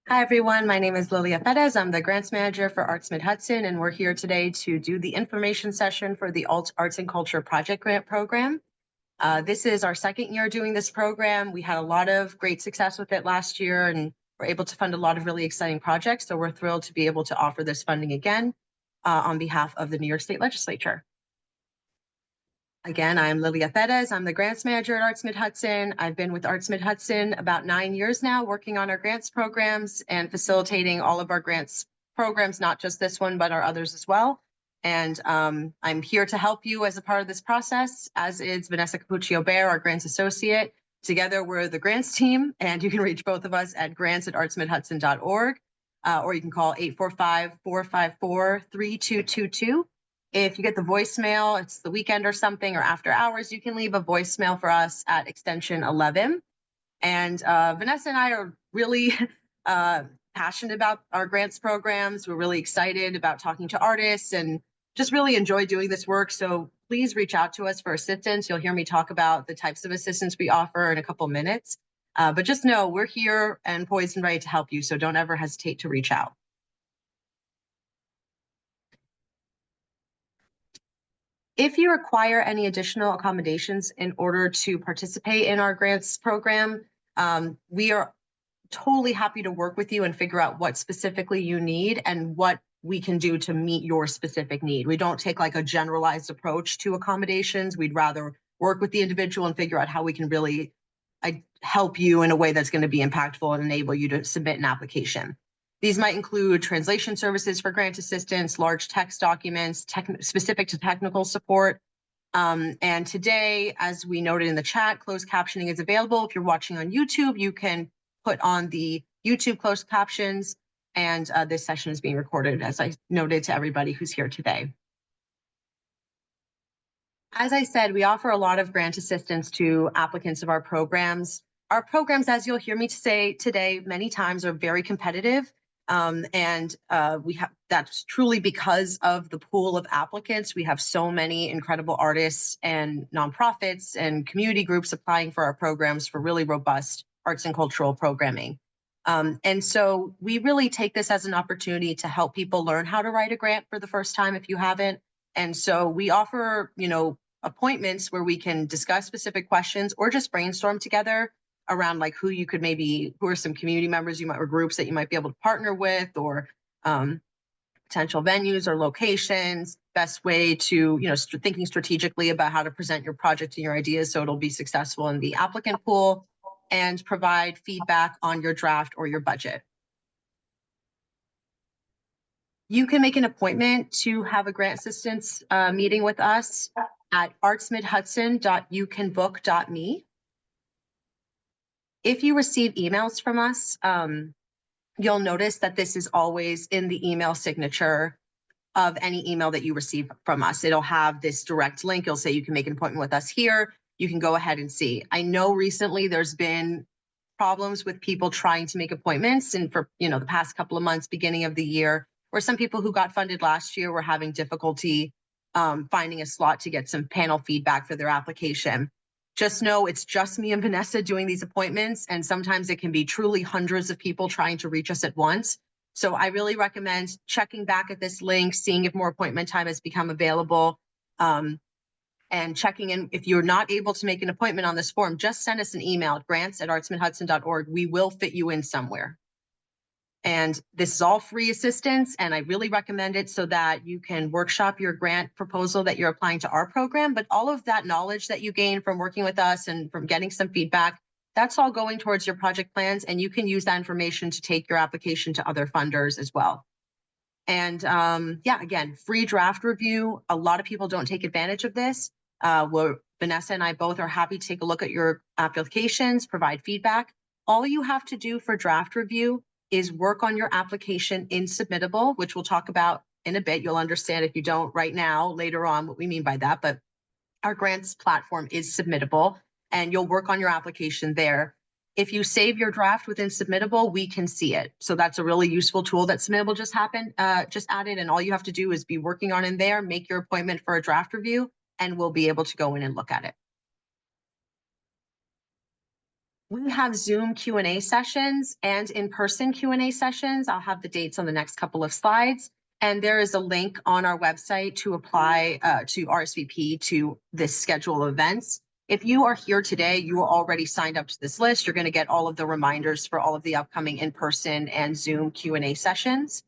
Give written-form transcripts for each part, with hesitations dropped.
Hi, everyone. My name is Lilia Perez. I'm the grants manager for Arts Mid-Hudson, and we're here today to do the information session for the Arts and Culture Project Grant Program. This is our second year doing this program. We had a lot of great success with it last year, and we're able to fund a lot of really exciting projects. So we're thrilled to be able to offer this funding again on behalf of the New York State Legislature. Again, I'm Lilia Perez. I'm the grants manager at Arts Mid-Hudson. I've been with Arts Mid-Hudson about 9 years now, working on our grants programs and facilitating all of our grants programs, not just this one, but our others as well. And I'm here to help you as a part of this process, as is Vanessa Capuccio-Bear, our grants associate. Together, we're the grants team, and you can reach both of us at grants@artsmidhudson.org, or you can call 845-454-3222. If you get the voicemail, it's the weekend or something, or after hours, you can leave a voicemail for us at extension 11. And Vanessa and I are really passionate about our grants programs. We're really excited about talking to artists and just really enjoy doing this work. So please reach out to us for assistance. You'll hear me talk about the types of assistance we offer in a couple minutes. But just know we're here and poised and ready to help you. So don't ever hesitate to reach out. If you require any additional accommodations in order to participate in our grants program, we are totally happy to work with you and figure out what specifically you need and what we can do to meet your specific need. We don't take like a generalized approach to accommodations. We'd rather work with the individual and figure out how we can really help you in a way that's going to be impactful and enable you to submit an application. These might include translation services for grant assistance, large text documents, specific to technical support. And today, as we noted in the chat, closed captioning is available. If you're watching on YouTube, you can put on the YouTube closed captions, and this session is being recorded, as I noted to everybody who's here today. As I said, we offer a lot of grant assistance to applicants of our programs. Our programs, as you'll hear me say today many times, are very competitive. That's truly because of the pool of applicants. We have so many incredible artists and nonprofits and community groups applying for our programs for really robust arts and cultural programming. And so we really take this as an opportunity to help people learn how to write a grant for the first time if you haven't. And so we offer, appointments where we can discuss specific questions or just brainstorm together around like who are some community members or groups that you might be able to partner with, or potential venues or locations, best way to, thinking strategically about how to present your project and your ideas so it'll be successful in the applicant pool, and provide feedback on your draft or your budget. You can make an appointment to have a grant assistance meeting with us at artsmidhudson.youcanbook.me. If you receive emails from us, you'll notice that this is always in the email signature of any email that you receive from us. It'll have this direct link. It'll say you can make an appointment with us here. You can go ahead and see. I know recently there's been problems with people trying to make appointments, and for the past couple of months, beginning of the year, where some people who got funded last year were having difficulty finding a slot to get some panel feedback for their application. Just know it's just me and Vanessa doing these appointments, and sometimes it can be truly hundreds of people trying to reach us at once. So I really recommend checking back at this link, seeing if more appointment time has become available, and checking in. If you're not able to make an appointment on this form, just send us an email at grants@artsmidhudson.org. We will fit you in somewhere. And this is all free assistance, and I really recommend it so that you can workshop your grant proposal that you're applying to our program. But all of that knowledge that you gain from working with us and from getting some feedback, that's all going towards your project plans, and you can use that information to take your application to other funders as well. And again, free draft review. A lot of people don't take advantage of this. Vanessa and I both are happy to take a look at your applications, provide feedback. All you have to do for draft review is work on your application in Submittable, which we'll talk about in a bit. You'll understand if you don't right now, later on, what we mean by that. But our grants platform is Submittable, and you'll work on your application there. If you save your draft within Submittable, we can see it. So that's a really useful tool that Submittable just added. And all you have to do is be working on in there, make your appointment for a draft review, and we'll be able to go in and look at it. We have Zoom Q&A sessions and in-person Q&A sessions. I'll have the dates on the next couple of slides. And there is a link on our website to apply to RSVP to this schedule of events. If you are here today, you are already signed up to this list. You're going to get all of the reminders for all of the upcoming in-person and Zoom Q&A sessions.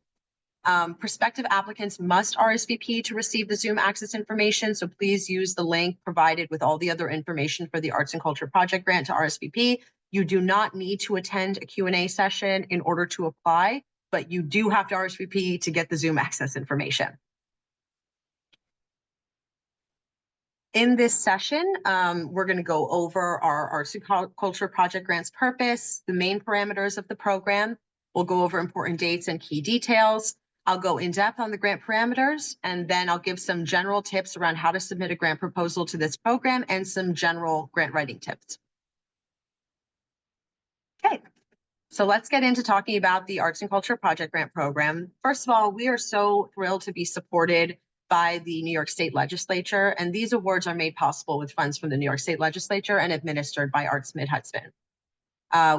Prospective applicants must RSVP to receive the Zoom access information. So please use the link provided with all the other information for the Arts and Culture Project Grant to RSVP. You do not need to attend a Q&A session in order to apply, but you do have to RSVP to get the Zoom access information. In this session, we're going to go over our Arts and Culture Project Grant's purpose, the main parameters of the program. We'll go over important dates and key details. I'll go in depth on the grant parameters, and then I'll give some general tips around how to submit a grant proposal to this program and some general grant writing tips. Okay, so let's get into talking about the Arts and Culture Project Grant Program. First of all, we are so thrilled to be supported by the New York State Legislature, and these awards are made possible with funds from the New York State Legislature and administered by Arts Mid-Hudson.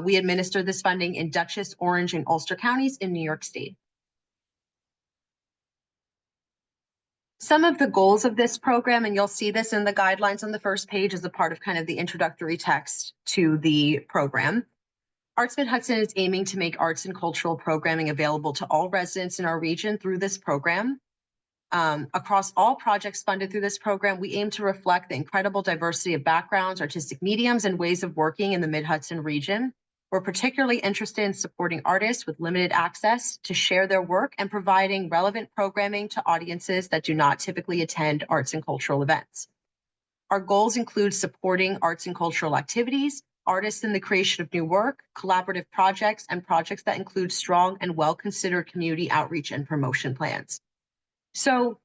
We administer this funding in Dutchess, Orange, and Ulster counties in New York State. Some of the goals of this program, and you'll see this in the guidelines on the first page as a part of kind of the introductory text to the program. Arts Mid-Hudson is aiming to make arts and cultural programming available to all residents in our region through this program. Across all projects funded through this program, we aim to reflect the incredible diversity of backgrounds, artistic mediums, and ways of working in the Mid-Hudson region. We're particularly interested in supporting artists with limited access to share their work and providing relevant programming to audiences that do not typically attend arts and cultural events. Our goals include supporting arts and cultural activities, artists in the creation of new work, collaborative projects, and projects that include strong and well-considered community outreach and promotion plans. So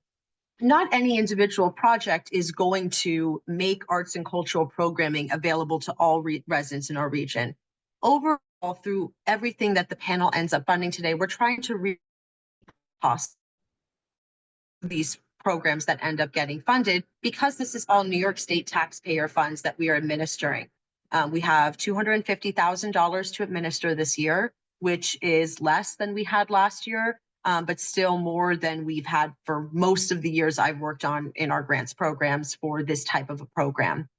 not any individual project is going to make arts and cultural programming available to all residents in our region. Overall, through everything that the panel ends up funding today, we're trying to reduce costs of these programs that end up getting funded, because this is all New York State taxpayer funds that we are administering. We have $250,000 to administer this year, which is less than we had last year, but still more than we've had for most of the years I've worked on in our grants programs for this type of a program.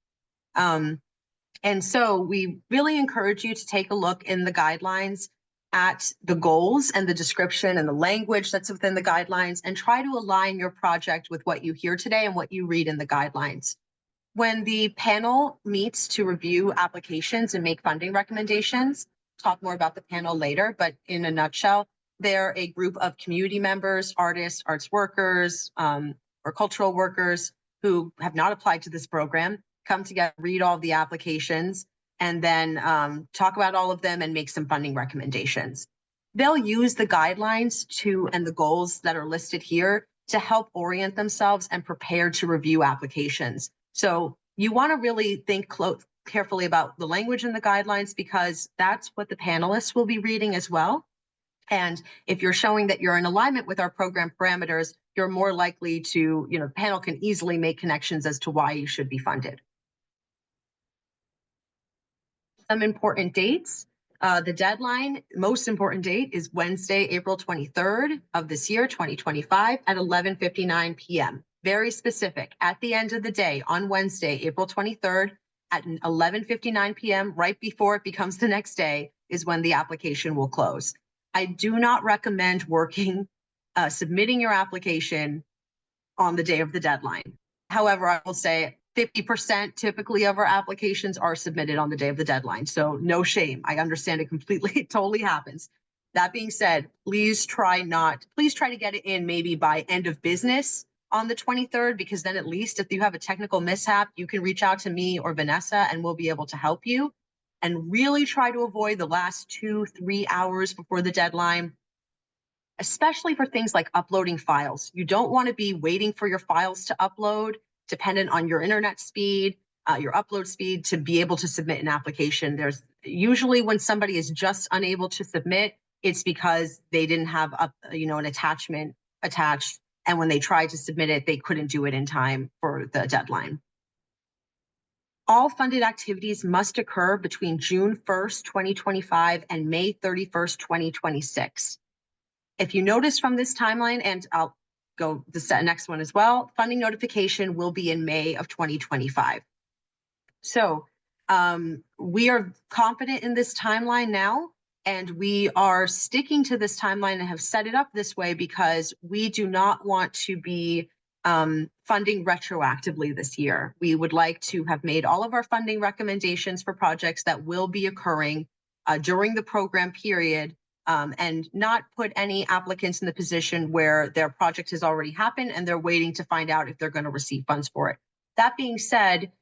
And so we really encourage you to take a look in the guidelines at the goals and the description and the language that's within the guidelines, and try to align your project with what you hear today and what you read in the guidelines. When the panel meets to review applications and make funding recommendations, talk more about the panel later, but in a nutshell, they're a group of community members, artists, arts workers, or cultural workers who have not applied to this program, come together, read all the applications, and then talk about all of them and make some funding recommendations. They'll use the guidelines and the goals that are listed here to help orient themselves and prepare to review applications. So you want to really think carefully about the language in the guidelines, because that's what the panelists will be reading as well. And if you're showing that you're in alignment with our program parameters, you're more likely to, the panel can easily make connections as to why you should be funded. Some important dates. The deadline, most important date, is Wednesday, April 23rd of this year, 2025 at 11:59 p.m. Very specific. At the end of the day, on Wednesday, April 23rd at 11:59 p.m., right before it becomes the next day, is when the application will close. I do not recommend submitting your application on the day of the deadline. However, I will say 50% typically of our applications are submitted on the day of the deadline. So no shame. I understand it completely. It totally happens. That being said, please try to get it in maybe by end of business on the 23rd, because then at least if you have a technical mishap, you can reach out to me or Vanessa and we'll be able to help you. And really try to avoid the last 2-3 hours before the deadline, especially for things like uploading files. You don't want to be waiting for your files to upload, dependent on your internet speed, your upload speed, to be able to submit an application. There's usually, when somebody is just unable to submit, it's because they didn't have an attachment attached, and when they tried to submit it, they couldn't do it in time for the deadline. All funded activities must occur between June 1st, 2025 and May 31st, 2026. If you notice from this timeline, and I'll go the next one as well, funding notification will be in May of 2025. So we are confident in this timeline now, and we are sticking to this timeline and have set it up this way because we do not want to be funding retroactively this year. We would like to have made all of our funding recommendations for projects that will be occurring during the program period, and not put any applicants in the position where their project has already happened and they're waiting to find out if they're going to receive funds for it. That being said,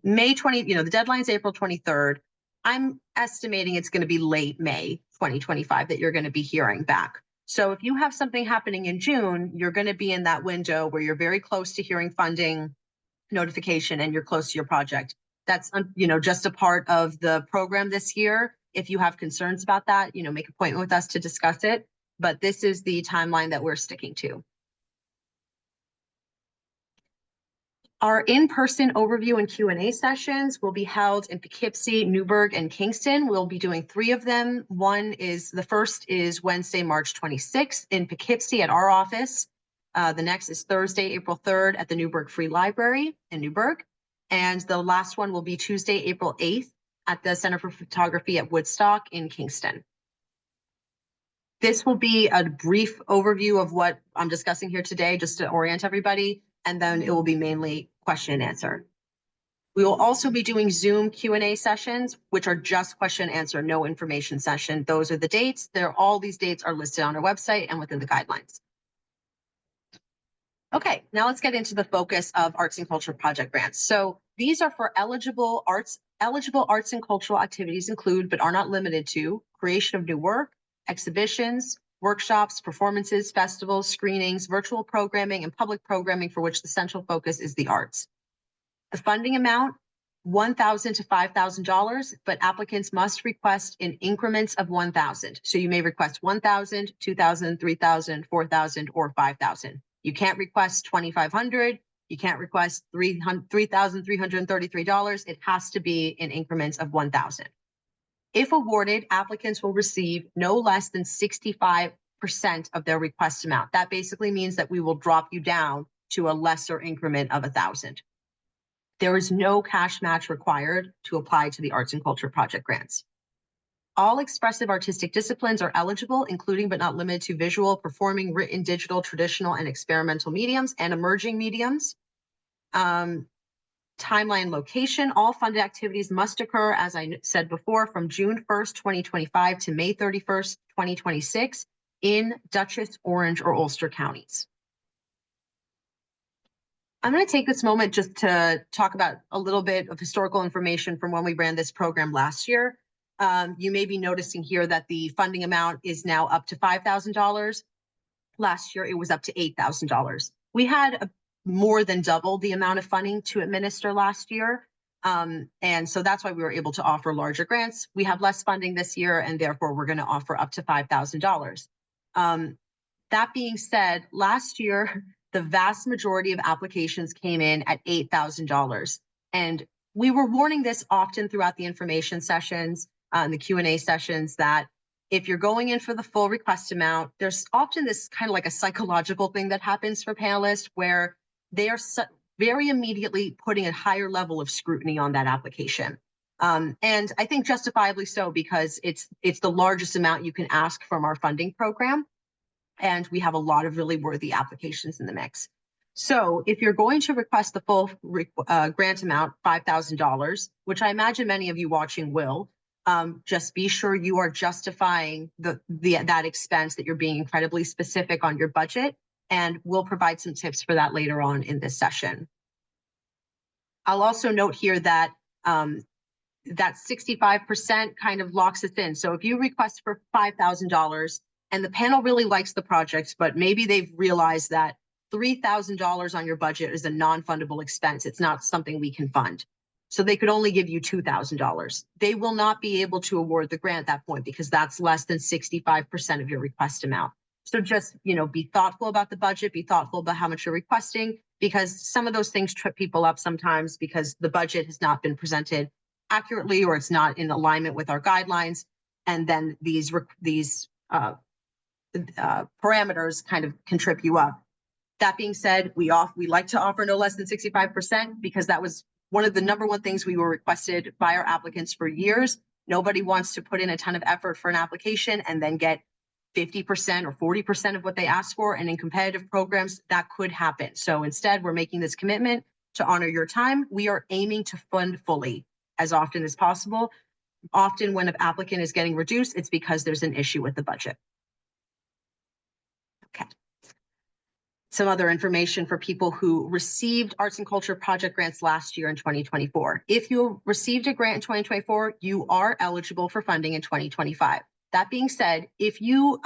May 20, the deadline is April 23rd. I'm estimating it's going to be late May 2025 that you're going to be hearing back. So if you have something happening in June, you're going to be in that window where you're very close to hearing funding notification and you're close to your project. That's, just a part of the program this year. If you have concerns about that, make an appointment with us to discuss it. But this is the timeline that we're sticking to. Our in-person overview and Q&A sessions will be held in Poughkeepsie, Newburgh, and Kingston. We'll be doing 3 of them. The first is Wednesday, March 26th in Poughkeepsie at our office. The next is Thursday, April 3rd at the Newburgh Free Library in Newburgh. And the last one will be Tuesday, April 8th at the Center for Photography at Woodstock in Kingston. This will be a brief overview of what I'm discussing here today, just to orient everybody, and then it will be mainly question and answer. We will also be doing Zoom Q&A sessions, which are just question and answer, no information session. Those are the dates. All these dates are listed on our website and within the guidelines. Okay, now let's get into the focus of arts and culture project grants. So these are for eligible arts and cultural activities include, but are not limited to, creation of new work, exhibitions, workshops, performances, festivals, screenings, virtual programming, and public programming for which the central focus is the arts. The funding amount, $1,000 to $5,000, but applicants must request in increments of $1,000. So you may request $1,000, $2,000, $3,000, $4,000, or $5,000. You can't request $2,500. You can't request $3,333. It has to be in increments of $1,000. If awarded, applicants will receive no less than 65% of their request amount. That basically means that we will drop you down to a lesser increment of $1,000. There is no cash match required to apply to the arts and culture project grants. All expressive artistic disciplines are eligible, including but not limited to visual, performing, written, digital, traditional, and experimental mediums and emerging mediums. Timeline location, all funded activities must occur, as I said before, from June 1st, 2025 to May 31st, 2026 in Dutchess, Orange, or Ulster counties. I'm going to take this moment just to talk about a little bit of historical information from when we ran this program last year. You may be noticing here that the funding amount is now up to $5,000. Last year, it was up to $8,000. We had more than double the amount of funding to administer last year. And so that's why we were able to offer larger grants. We have less funding this year, and therefore we're going to offer up to $5,000. That being said, last year, the vast majority of applications came in at $8,000. And we were warning this often throughout the information sessions, the Q&A sessions, that if you're going in for the full request amount, there's often this kind of like a psychological thing that happens for panelists where they are very immediately putting a higher level of scrutiny on that application. And I think justifiably so, because it's the largest amount you can ask from our funding program. And we have a lot of really worthy applications in the mix. So if you're going to request the full grant amount, $5,000, which I imagine many of you watching will, just be sure you are justifying that expense, that you're being incredibly specific on your budget, and we'll provide some tips for that later on in this session. I'll also note here that that 65% kind of locks us in. So if you request for $5,000 and the panel really likes the project, but maybe they've realized that $3,000 on your budget is a non-fundable expense, it's not something we can fund, so they could only give you $2,000. They will not be able to award the grant at that point, because that's less than 65% of your request amount. So just, be thoughtful about the budget, be thoughtful about how much you're requesting, because some of those things trip people up sometimes because the budget has not been presented accurately or it's not in alignment with our guidelines. And then these parameters kind of can trip you up. That being said, we like to offer no less than 65% because that was one of the number one things we were requested by our applicants for years. Nobody wants to put in a ton of effort for an application and then get 50% or 40% of what they asked for. And in competitive programs, that could happen. So instead, we're making this commitment to honor your time. We are aiming to fund fully as often as possible. Often when an applicant is getting reduced, it's because there's an issue with the budget. Okay. Some other information for people who received arts and culture project grants last year in 2024. If you received a grant in 2024, you are eligible for funding in 2025. That being said, if you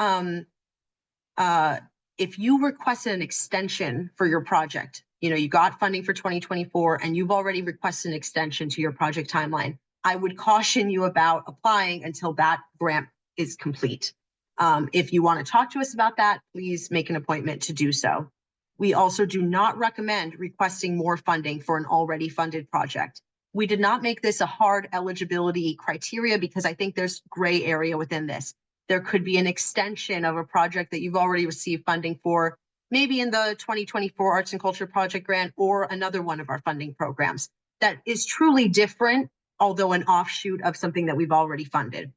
requested an extension for your project, you got funding for 2024 and you've already requested an extension to your project timeline, I would caution you about applying until that grant is complete. If you want to talk to us about that, please make an appointment to do so. We also do not recommend requesting more funding for an already funded project. We did not make this a hard eligibility criteria because I think there's gray area within this. There could be an extension of a project that you've already received funding for, maybe in the 2024 Arts and Culture Project Grant or another one of our funding programs that is truly different, although an offshoot of something that we've already funded.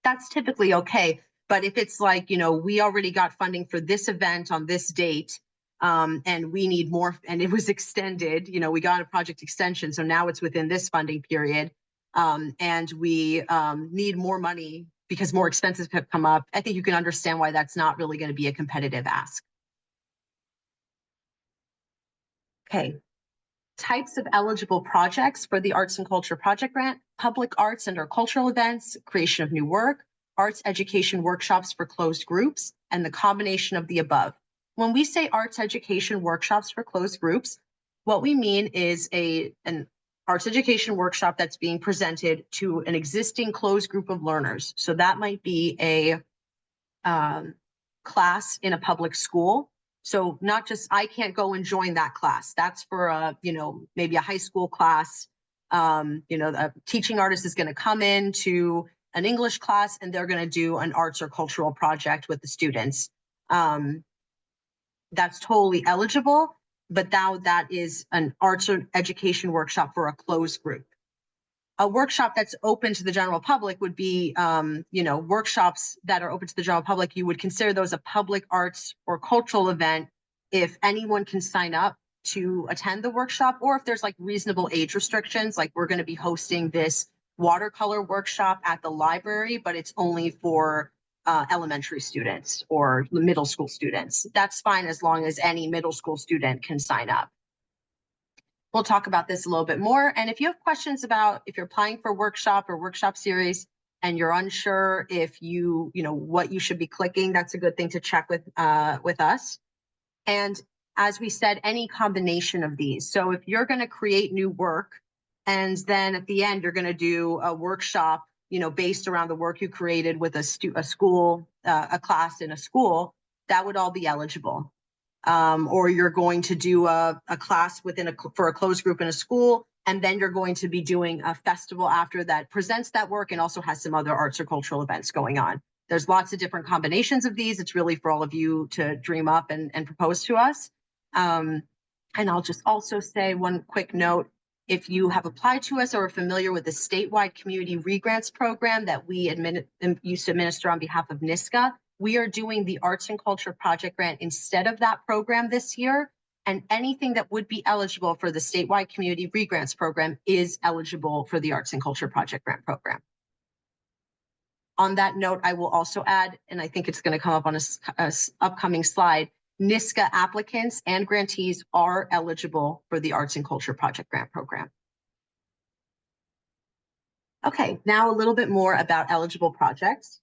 That's typically okay. But if it's like, we already got funding for this event on this date, and we need more, and it was extended, we got a project extension, so now it's within this funding period, and we need more money because more expenses have come up, I think you can understand why that's not really going to be a competitive ask. Okay. Types of eligible projects for the Arts and Culture Project Grant: public arts and or cultural events, creation of new work, arts education workshops for closed groups, and the combination of the above. When we say arts education workshops for closed groups, what we mean is an arts education workshop that's being presented to an existing closed group of learners. So that might be a class in a public school. So not just, I can't go and join that class. That's for maybe a high school class. The teaching artist is going to come in to an English class and they're going to do an arts or cultural project with the students. That's totally eligible, but now that is an arts or education workshop for a closed group. A workshop that's open to the general public would be, workshops that are open to the general public. You would consider those a public arts or cultural event if anyone can sign up to attend the workshop, or if there's like reasonable age restrictions, like we're going to be hosting this watercolor workshop at the library, but it's only for elementary students or middle school students. That's fine as long as any middle school student can sign up. We'll talk about this a little bit more. And if you have questions about if you're applying for workshop or workshop series and you're unsure if what you should be clicking, that's a good thing to check with us. And as we said, any combination of these. So if you're going to create new work and then at the end, you're going to do a workshop, based around the work you created with a class in a school, that would all be eligible. Or you're going to do a class for a closed group in a school, and then you're going to be doing a festival after that presents that work and also has some other arts or cultural events going on. There's lots of different combinations of these. It's really for all of you to dream up and propose to us. And I'll just also say one quick note. If you have applied to us or are familiar with the statewide community regrants program that we used to administer on behalf of NISCA, we are doing the Arts and Culture Project Grant instead of that program this year. And anything that would be eligible for the statewide community regrants program is eligible for the Arts and Culture Project Grant program. On that note, I will also add, and I think it's going to come up on a upcoming slide, NISCA applicants and grantees are eligible for the Arts and Culture Project Grant program. Okay, now a little bit more about eligible projects.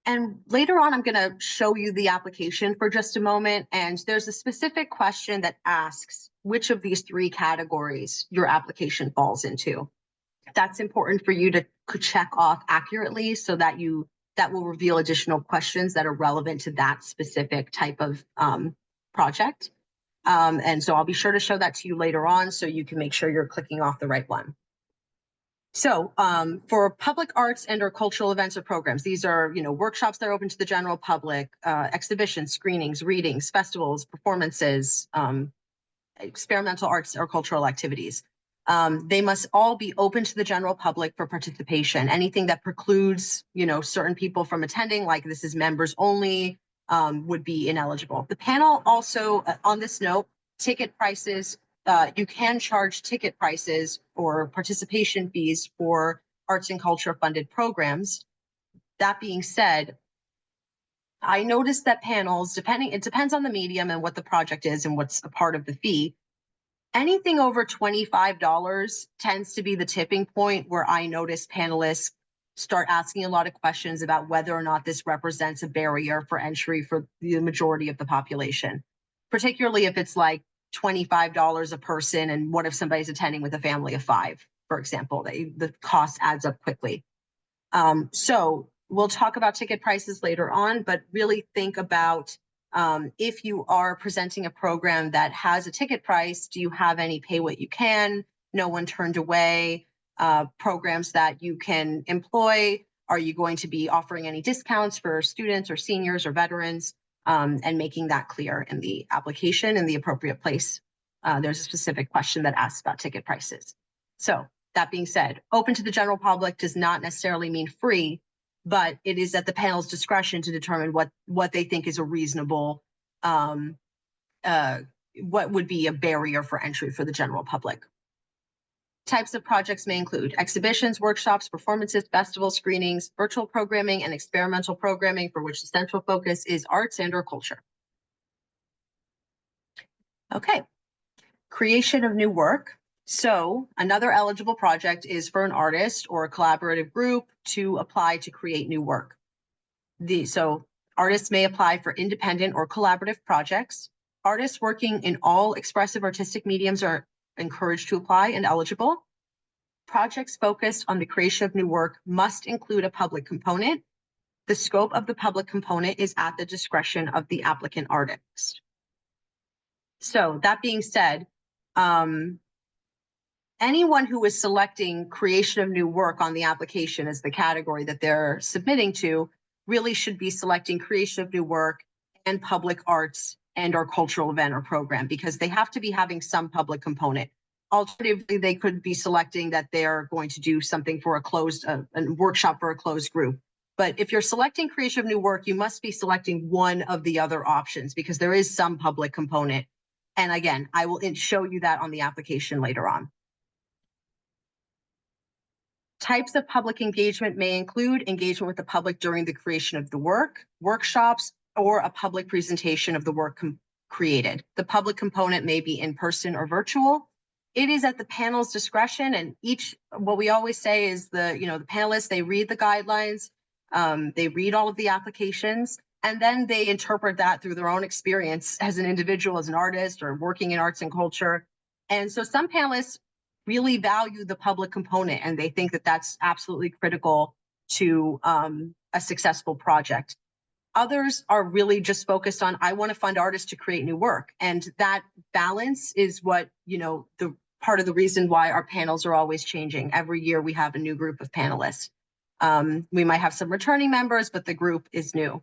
And later on, I'm going to show you the application for just a moment. And there's a specific question that asks which of these three categories your application falls into. That's important for you to check off accurately so that that will reveal additional questions that are relevant to that specific type of project. And so I'll be sure to show that to you later on so you can make sure you're clicking off the right one. So for public arts and or cultural events or programs, these are, workshops that are open to the general public, exhibitions, screenings, readings, festivals, performances, experimental arts or cultural activities. They must all be open to the general public for participation. Anything that precludes, certain people from attending, like this is members only, would be ineligible. The panel also, on this note, ticket prices, you can charge ticket prices or participation fees for arts and culture funded programs. That being said, I noticed that panels, it depends on the medium and what the project is and what's a part of the fee. Anything over $25 tends to be the tipping point where I notice panelists start asking a lot of questions about whether or not this represents a barrier for entry for the majority of the population, particularly if it's like $25 a person. And what if somebody's attending with a family of 5, for example? The cost adds up quickly. So we'll talk about ticket prices later on, but really think about if you are presenting a program that has a ticket price, do you have any pay what you can, no one turned away, programs that you can employ? Are you going to be offering any discounts for students or seniors or veterans? And making that clear in the application in the appropriate place. There's a specific question that asks about ticket prices. So that being said, open to the general public does not necessarily mean free, but it is at the panel's discretion to determine what they think is a reasonable, what would be a barrier for entry for the general public. Types of projects may include exhibitions, workshops, performances, festivals, screenings, virtual programming, and experimental programming for which the central focus is arts and or culture. Okay, creation of new work. So another eligible project is for an artist or a collaborative group to apply to create new work. So artists may apply for independent or collaborative projects. Artists working in all expressive artistic mediums are encouraged to apply and eligible. Projects focused on the creation of new work must include a public component. The scope of the public component is at the discretion of the applicant artist. So that being said, anyone who is selecting creation of new work on the application as the category that they're submitting to really should be selecting creation of new work and public arts and or cultural event or program, because they have to be having some public component. Alternatively, they could be selecting that they're going to do something for a workshop for a closed group. But if you're selecting creation of new work, you must be selecting one of the other options because there is some public component. And again, I will show you that on the application later on. Types of public engagement may include engagement with the public during the creation of the work, workshops, or a public presentation of the work created. The public component may be in person or virtual. It is at the panel's discretion, and what we always say is the panelists, they read the guidelines, they read all of the applications, and then they interpret that through their own experience as an individual, as an artist, or working in arts and culture. And so some panelists really value the public component, and they think that that's absolutely critical to a successful project. Others are really just focused on, I want to fund artists to create new work. And that balance is what, the part of the reason why our panels are always changing. Every year we have a new group of panelists. We might have some returning members, but the group is new.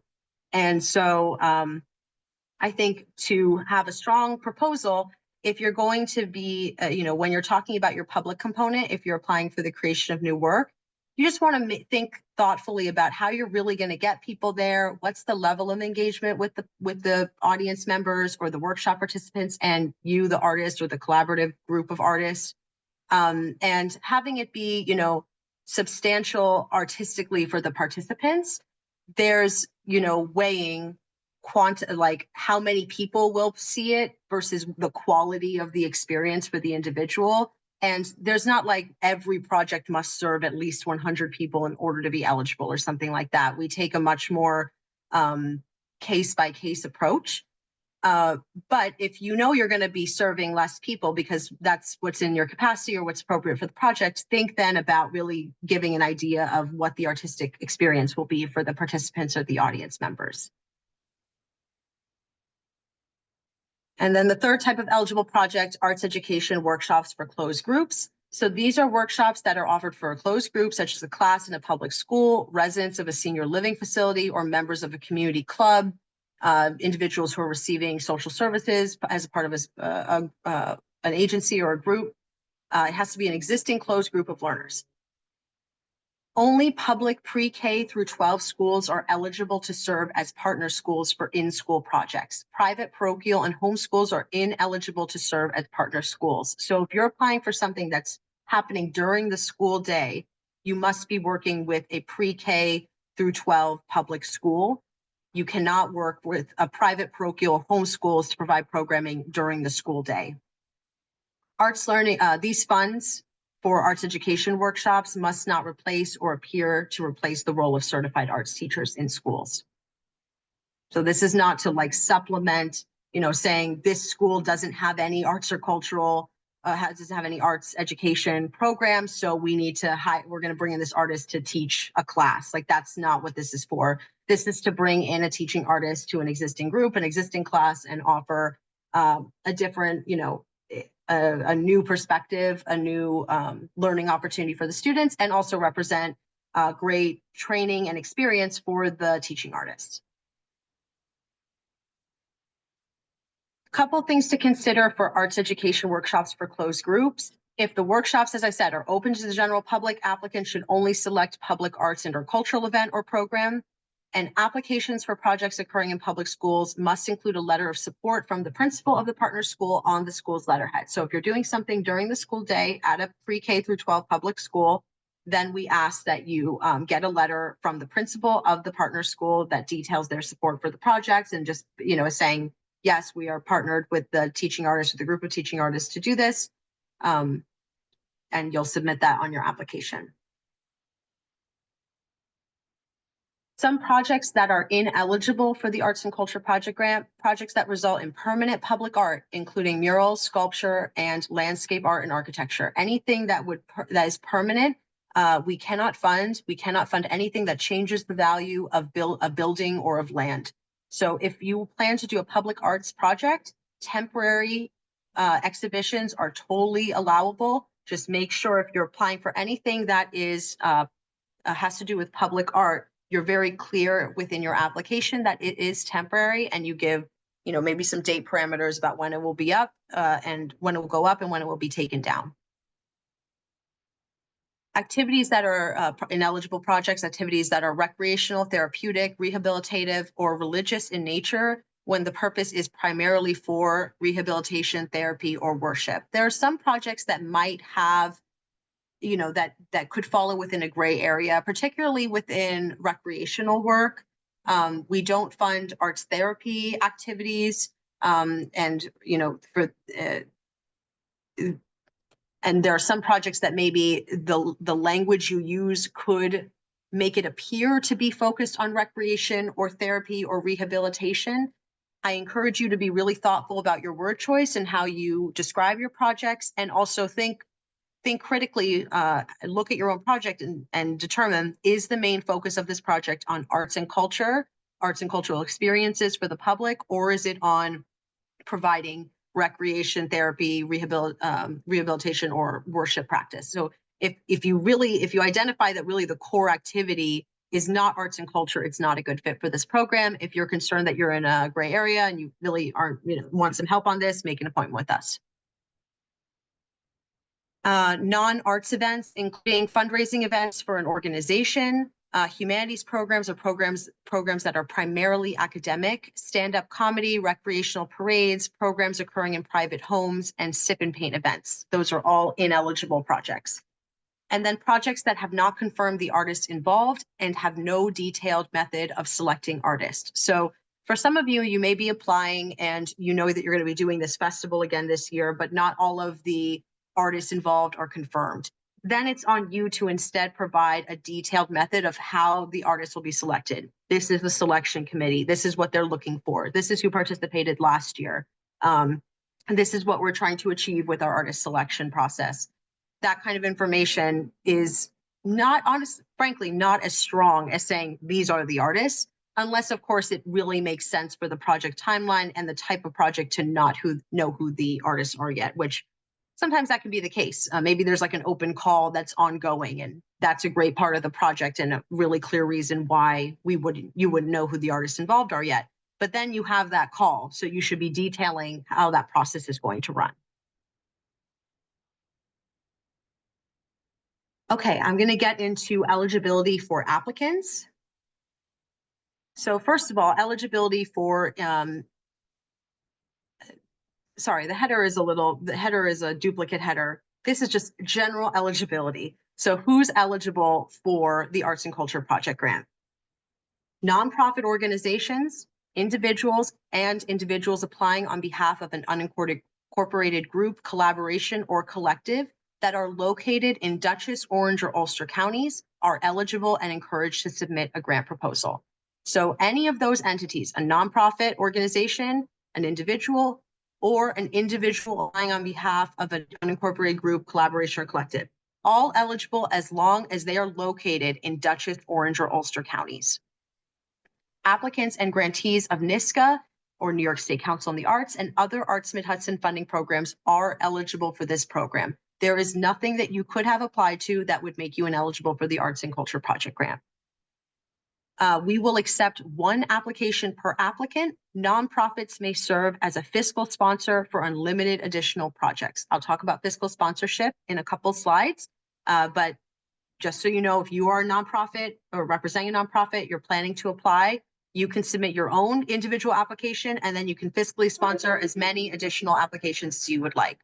And so I think to have a strong proposal, if you're going to be, when you're talking about your public component, if you're applying for the creation of new work, you just want to think thoughtfully about how you're really going to get people there. What's the level of engagement with the audience members or the workshop participants and you, the artist, or the collaborative group of artists, and having it be, substantial artistically for the participants. There's, weighing like how many people will see it versus the quality of the experience for the individual. And there's not like every project must serve at least 100 people in order to be eligible or something like that. We take a much more case-by-case approach. But if you're going to be serving less people because that's what's in your capacity or what's appropriate for the project, think then about really giving an idea of what the artistic experience will be for the participants or the audience members. And then the third type of eligible project, arts education workshops for closed groups. So these are workshops that are offered for a closed group, such as a class in a public school, residents of a senior living facility, or members of a community club, individuals who are receiving social services as a part of an agency or a group. It has to be an existing closed group of learners. Only public pre-K through 12 schools are eligible to serve as partner schools for in-school projects. Private, parochial, and home schools are ineligible to serve as partner schools. So if you're applying for something that's happening during the school day, you must be working with a pre-K through 12 public school. You cannot work with a private, parochial, home schools to provide programming during the school day. Arts learning, these funds for arts education workshops must not replace or appear to replace the role of certified arts teachers in schools. So this is not to like supplement, saying this school doesn't have any arts or cultural, doesn't have any arts education programs, so we need to we're going to bring in this artist to teach a class. Like, that's not what this is for. This is to bring in a teaching artist to an existing group, an existing class, and offer a different, a new perspective, a new learning opportunity for the students, and also represent great training and experience for the teaching artists. A couple things to consider for arts education workshops for closed groups. If the workshops, as I said, are open to the general public, applicants should only select public arts and or cultural event or program. And applications for projects occurring in public schools must include a letter of support from the principal of the partner school on the school's letterhead. So if you're doing something during the school day at a pre-K through 12 public school, then we ask that you get a letter from the principal of the partner school that details their support for the projects and just, saying, yes, we are partnered with the teaching artist or the group of teaching artists to do this. And you'll submit that on your application. Some projects that are ineligible for the Arts and Culture Project Grant, projects that result in permanent public art, including murals, sculpture, and landscape art and architecture. Anything that is permanent, we cannot fund. We cannot fund anything that changes the value of a building or of land. So if you plan to do a public arts project, temporary exhibitions are totally allowable. Just make sure if you're applying for anything that is has to do with public art, you're very clear within your application that it is temporary, and you give, maybe some date parameters about when it will be up and when it will go up and when it will be taken down. Activities that are ineligible projects, activities that are recreational, therapeutic, rehabilitative, or religious in nature, when the purpose is primarily for rehabilitation, therapy, or worship. There are some projects that might have that could follow within a gray area, particularly within recreational work. We don't fund arts therapy activities, and there are some projects that maybe the language you use could make it appear to be focused on recreation or therapy or rehabilitation. I encourage you to be really thoughtful about your word choice and how you describe your projects, and also think critically, look at your own project and determine, is the main focus of this project on arts and culture, arts and cultural experiences for the public, or is it on providing recreation, therapy, rehabilitation, or worship practice? So if you identify that really the core activity is not arts and culture, it's not a good fit for this program. If you're concerned that you're in a gray area and you really aren't, want some help on this, make an appointment with us. Non-arts events, including fundraising events for an organization, humanities programs or programs that are primarily academic, stand-up comedy, recreational parades, programs occurring in private homes, and sip and paint events. Those are all ineligible projects. And then projects that have not confirmed the artist involved and have no detailed method of selecting artists. So for some of you, you may be applying and you know that you're going to be doing this festival again this year, but not all of the artists involved are confirmed. Then it's on you to instead provide a detailed method of how the artist will be selected. This is the selection committee. This is what they're looking for. This is who participated last year. And this is what we're trying to achieve with our artist selection process. That kind of information is not, frankly, not as strong as saying these are the artists. unless of course it really makes sense for the project timeline and the type of project to not know who the artists are yet, which sometimes that can be the case. Maybe there's like an open call that's ongoing, and that's a great part of the project and a really clear reason why you wouldn't know who the artists involved are yet. But then you have that call, so you should be detailing how that process is going to run. Okay, I'm going to get into eligibility for applicants. So first of all, eligibility for, sorry, the header is a duplicate header. This is just general eligibility. So who's eligible for the Arts and Culture Project Grant? Nonprofit organizations, individuals applying on behalf of an unincorporated group, collaboration, or collective that are located in Dutchess, Orange, or Ulster counties are eligible and encouraged to submit a grant proposal. So any of those entities, a nonprofit organization, an individual, or an individual applying on behalf of an unincorporated group, collaboration, or collective, all eligible as long as they are located in Dutchess, Orange, or Ulster counties. Applicants and grantees of NYSCA, or New York State Council on the Arts, and other Arts Mid-Hudson funding programs are eligible for this program. There is nothing that you could have applied to that would make you ineligible for the Arts and Culture Project Grant. We will accept one application per applicant. Nonprofits may serve as a fiscal sponsor for unlimited additional projects. I'll talk about fiscal sponsorship in a couple slides, but just so you know, if you are a nonprofit or representing a nonprofit, you're planning to apply, you can submit your own individual application, and then you can fiscally sponsor as many additional applications as you would like.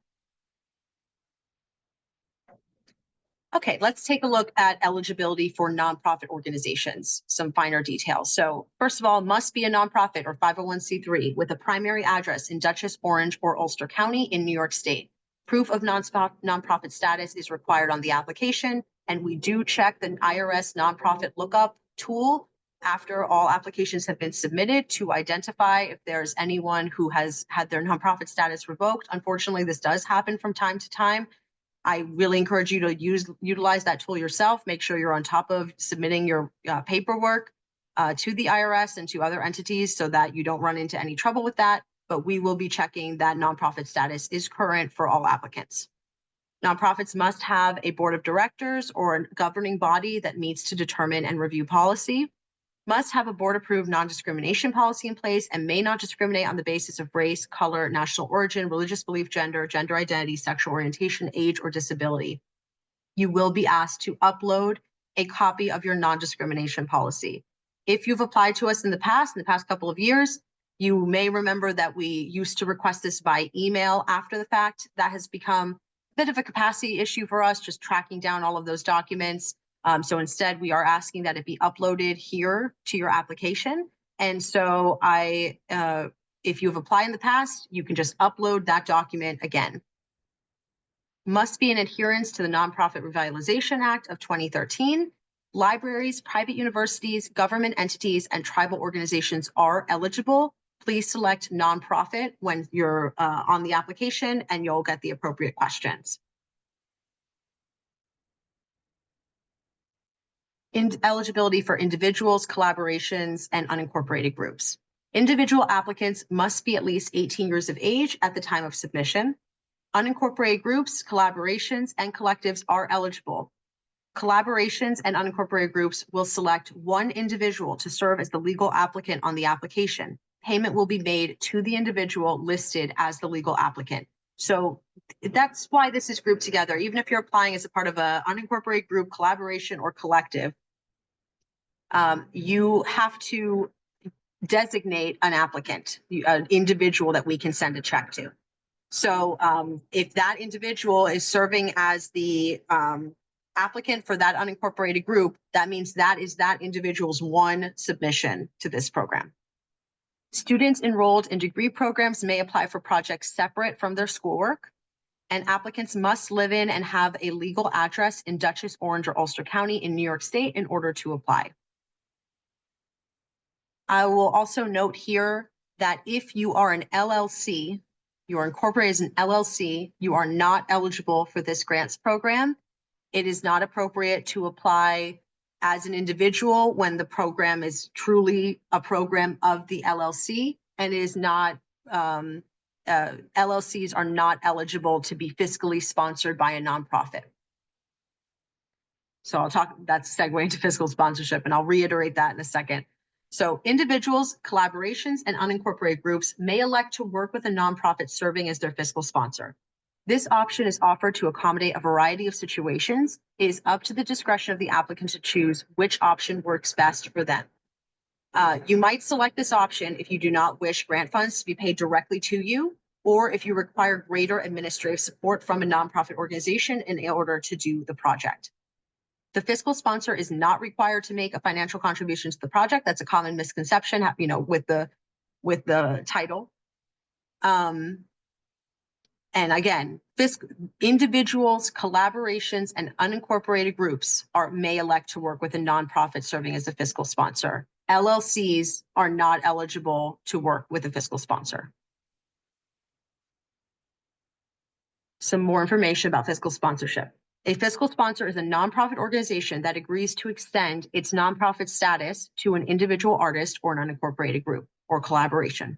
Okay, let's take a look at eligibility for nonprofit organizations, some finer details. So first of all, must be a nonprofit or 501c3 with a primary address in Dutchess, Orange, or Ulster County in New York State. Proof of nonprofit status is required on the application, and we do check the IRS nonprofit lookup tool after all applications have been submitted to identify if there's anyone who has had their nonprofit status revoked. Unfortunately, this does happen from time to time. I really encourage you to utilize that tool yourself. Make sure you're on top of submitting your paperwork to the IRS and to other entities so that you don't run into any trouble with that. But we will be checking that nonprofit status is current for all applicants. Nonprofits must have a board of directors or a governing body that meets to determine and review policy. Must have a board-approved non-discrimination policy in place and may not discriminate on the basis of race, color, national origin, religious belief, gender identity, sexual orientation, age, or disability. You will be asked to upload a copy of your non-discrimination policy. If you've applied to us in the past couple of years, you may remember that we used to request this by email after the fact. That has become a bit of a capacity issue for us, just tracking down all of those documents. So instead, we are asking that it be uploaded here to your application. And so if you've applied in the past, you can just upload that document again. Must be in adherence to the Nonprofit Revitalization Act of 2013. Libraries, private universities, government entities, and tribal organizations are eligible. Please select nonprofit when you're on the application, and you'll get the appropriate questions. Eligibility for individuals, collaborations, and unincorporated groups. Individual applicants must be at least 18 years of age at the time of submission. Unincorporated groups, collaborations, and collectives are eligible. Collaborations and unincorporated groups will select one individual to serve as the legal applicant on the application. Payment will be made to the individual listed as the legal applicant. So that's why this is grouped together. Even if you're applying as a part of an unincorporated group, collaboration, or collective, you have to designate an applicant, an individual that we can send a check to. So if that individual is serving as the applicant for that unincorporated group, that means that is that individual's one submission to this program. Students enrolled in degree programs may apply for projects separate from their schoolwork, and applicants must live in and have a legal address in Dutchess, Orange, or Ulster County in New York State in order to apply. I will also note here that if you are an LLC, you are incorporated as an LLC, you are not eligible for this grants program. It is not appropriate to apply as an individual when the program is truly a program of the LLC and is not, LLCs are not eligible to be fiscally sponsored by a nonprofit. So I'll talk, that's segue into fiscal sponsorship, and I'll reiterate that in a second. So individuals, collaborations, and unincorporated groups may elect to work with a nonprofit serving as their fiscal sponsor. This option is offered to accommodate a variety of situations. It is up to the discretion of the applicant to choose which option works best for them. You might select this option if you do not wish grant funds to be paid directly to you, or if you require greater administrative support from a nonprofit organization in order to do the project. The fiscal sponsor is not required to make a financial contribution to the project. That's a common misconception, you know, with the title. And again, individuals, collaborations, and unincorporated groups may elect to work with a nonprofit serving as a fiscal sponsor. LLCs are not eligible to work with a fiscal sponsor. Some more information about fiscal sponsorship. A fiscal sponsor is a nonprofit organization that agrees to extend its nonprofit status to an individual artist or an unincorporated group or collaboration.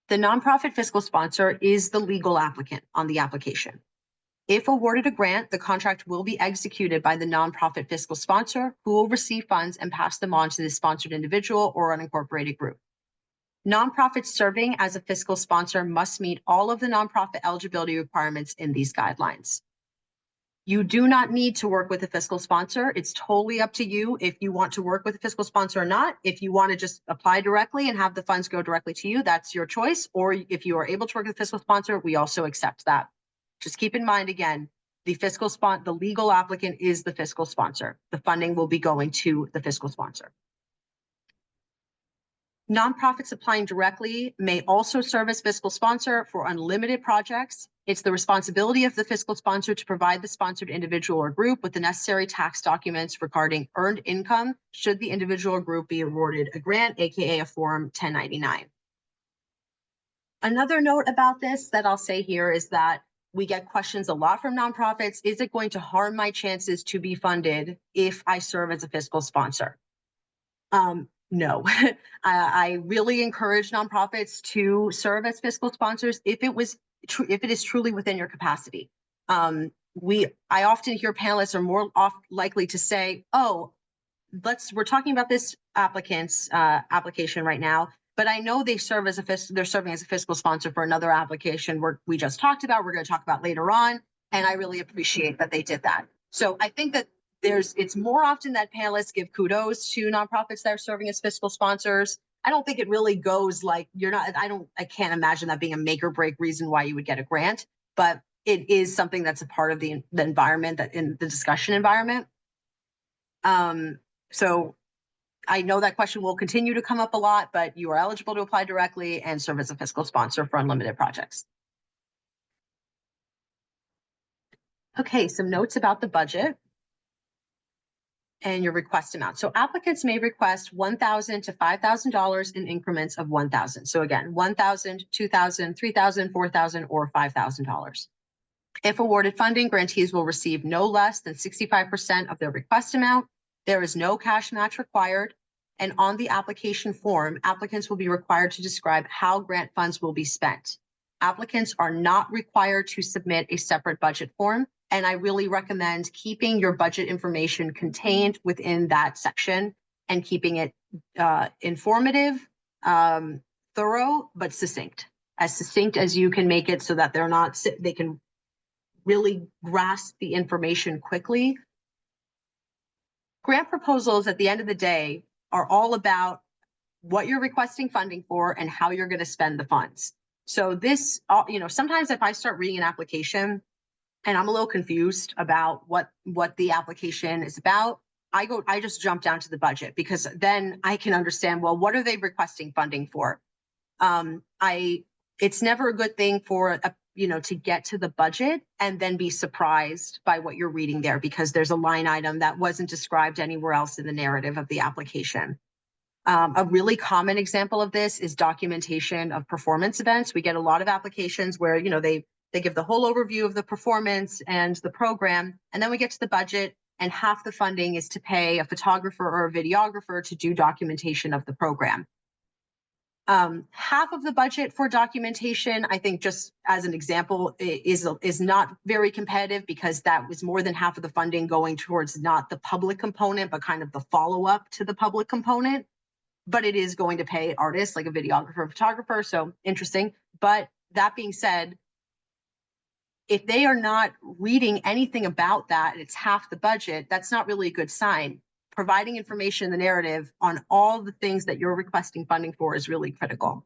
The nonprofit fiscal sponsor is the legal applicant on the application. If awarded a grant, the contract will be executed by the nonprofit fiscal sponsor, who will receive funds and pass them on to the sponsored individual or unincorporated group. Nonprofits serving as a fiscal sponsor must meet all of the nonprofit eligibility requirements in these guidelines. You do not need to work with a fiscal sponsor. It's totally up to you if you want to work with a fiscal sponsor or not. If you want to just apply directly and have the funds go directly to you, that's your choice. Or if you are able to work with a fiscal sponsor, we also accept that. Just keep in mind, again, the legal applicant is the fiscal sponsor. The funding will be going to the fiscal sponsor. Nonprofits applying directly may also serve as fiscal sponsor for unlimited projects. It's the responsibility of the fiscal sponsor to provide the sponsored individual or group with the necessary tax documents regarding earned income should the individual or group be awarded a grant, aka a Form 1099. Another note about this that I'll say here is that we get questions a lot from nonprofits. Is it going to harm my chances to be funded if I serve as a fiscal sponsor? No, I really encourage nonprofits to serve as fiscal sponsors if it is truly within your capacity. I often hear panelists are more likely to say, "Oh, we're talking about this applicant's application right now, but I know they're serving as a fiscal sponsor for another application we just talked about. We're going to talk about later on, and I really appreciate that they did that." So I think that it's more often that panelists give kudos to nonprofits that are serving as fiscal sponsors. I don't think it really goes like I can't imagine that being a make or break reason why you would get a grant, but it is something that's a part of the environment, that in the discussion environment. So I know that question will continue to come up a lot, but you are eligible to apply directly and serve as a fiscal sponsor for unlimited projects. Okay, some notes about the budget and your request amount. So applicants may request $1,000 to $5,000 in increments of $1,000. So again, $1,000, $2,000, $3,000, $4,000, or $5,000. If awarded funding, grantees will receive no less than 65% of their request amount. There is no cash match required. And on the application form, applicants will be required to describe how grant funds will be spent. Applicants are not required to submit a separate budget form. And I really recommend keeping your budget information contained within that section and keeping it informative, thorough, but succinct as you can make it, so that they can really grasp the information quickly. Grant proposals at the end of the day are all about what you're requesting funding for and how you're going to spend the funds. So this, sometimes if I start reading an application and I'm a little confused about what the application is about, I just jump down to the budget, because then I can understand, well, what are they requesting funding for? It's never a good thing for to get to the budget and then be surprised by what you're reading there, because there's a line item that wasn't described anywhere else in the narrative of the application. A really common example of this is documentation of performance events. We get a lot of applications where, they give the whole overview of the performance and the program, and then we get to the budget and half the funding is to pay a photographer or a videographer to do documentation of the program. Half of the budget for documentation, I think, just as an example, is not very competitive, because that was more than half of the funding going towards not the public component, but kind of the follow-up to the public component. But it is going to pay artists like a videographer, photographer, so interesting. But that being said, if they are not reading anything about that, it's half the budget, that's not really a good sign. Providing information in the narrative on all the things that you're requesting funding for is really critical.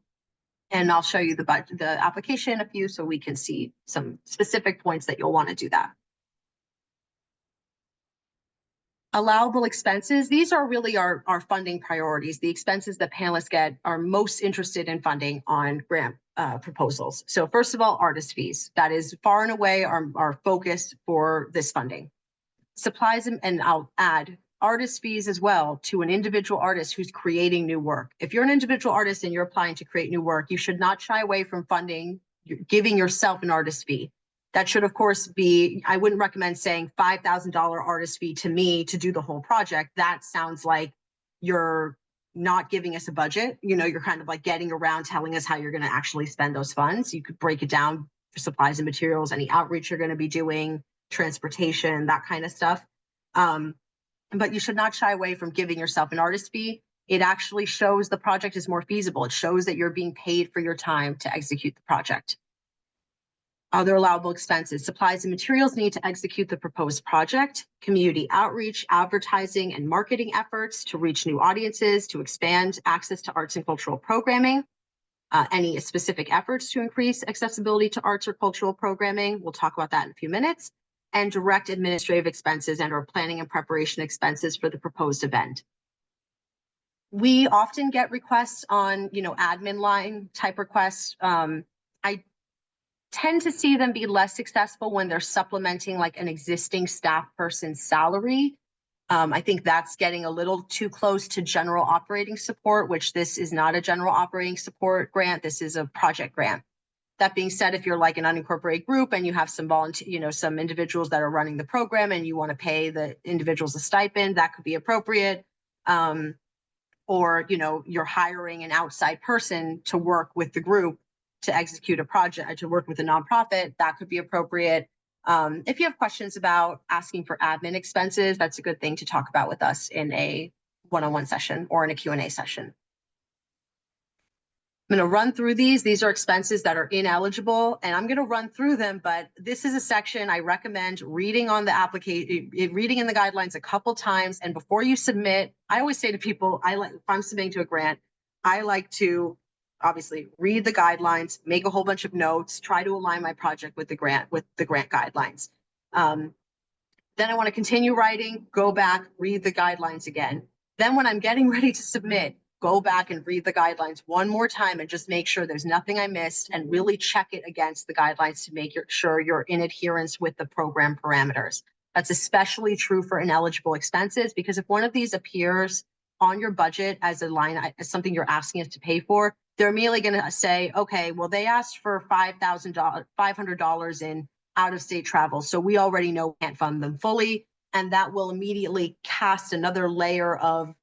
And I'll show you the application a few so we can see some specific points that you'll want to do that. Allowable expenses, these are really our funding priorities. The expenses that panelists get are most interested in funding on grant proposals. So first of all, artist fees. That is far and away our focus for this funding. Supplies, and I'll add artist fees as well to an individual artist who's creating new work. If you're an individual artist and you're applying to create new work, you should not shy away from funding, giving yourself an artist fee. That should, of course, be, I wouldn't recommend saying $5,000 artist fee to me to do the whole project. That sounds like you're not giving us a budget. You know, you're kind of like getting around telling us how you're going to actually spend those funds. You could break it down for supplies and materials, any outreach you're going to be doing, transportation, that kind of stuff. But you should not shy away from giving yourself an artist fee. It actually shows the project is more feasible. It shows that you're being paid for your time to execute the project. Other allowable expenses, supplies and materials needed to execute the proposed project, community outreach, advertising and marketing efforts to reach new audiences, to expand access to arts and cultural programming, any specific efforts to increase accessibility to arts or cultural programming. We'll talk about that in a few minutes. And direct administrative expenses and or planning and preparation expenses for the proposed event. We often get requests on, admin line type requests. I tend to see them be less successful when they're supplementing like an existing staff person's salary. I think that's getting a little too close to general operating support, which this is not a general operating support grant. This is a project grant. That being said, if you're like an unincorporated group and you have some some individuals that are running the program and you want to pay the individuals a stipend, that could be appropriate. Or, you're hiring an outside person to work with the group to execute a project, to work with a nonprofit, that could be appropriate. If you have questions about asking for admin expenses, that's a good thing to talk about with us in a one-on-one session or in a Q&A session. I'm going to run through these. These are expenses that are ineligible, and I'm going to run through them, but this is a section I recommend reading on the application, reading in the guidelines a couple times. And before you submit, I always say to people, if I'm submitting to a grant, I like to obviously read the guidelines, make a whole bunch of notes, try to align my project with the grant guidelines. Then I want to continue writing, go back, read the guidelines again. Then when I'm getting ready to submit, go back and read the guidelines one more time and just make sure there's nothing I missed and really check it against the guidelines to make sure you're in adherence with the program parameters. That's especially true for ineligible expenses, because if one of these appears on your budget as a line, as something you're asking us to pay for, they're immediately going to say, okay, well, they asked for $500 in out-of-state travel, so we already know we can't fund them fully, and that will immediately cast another layer of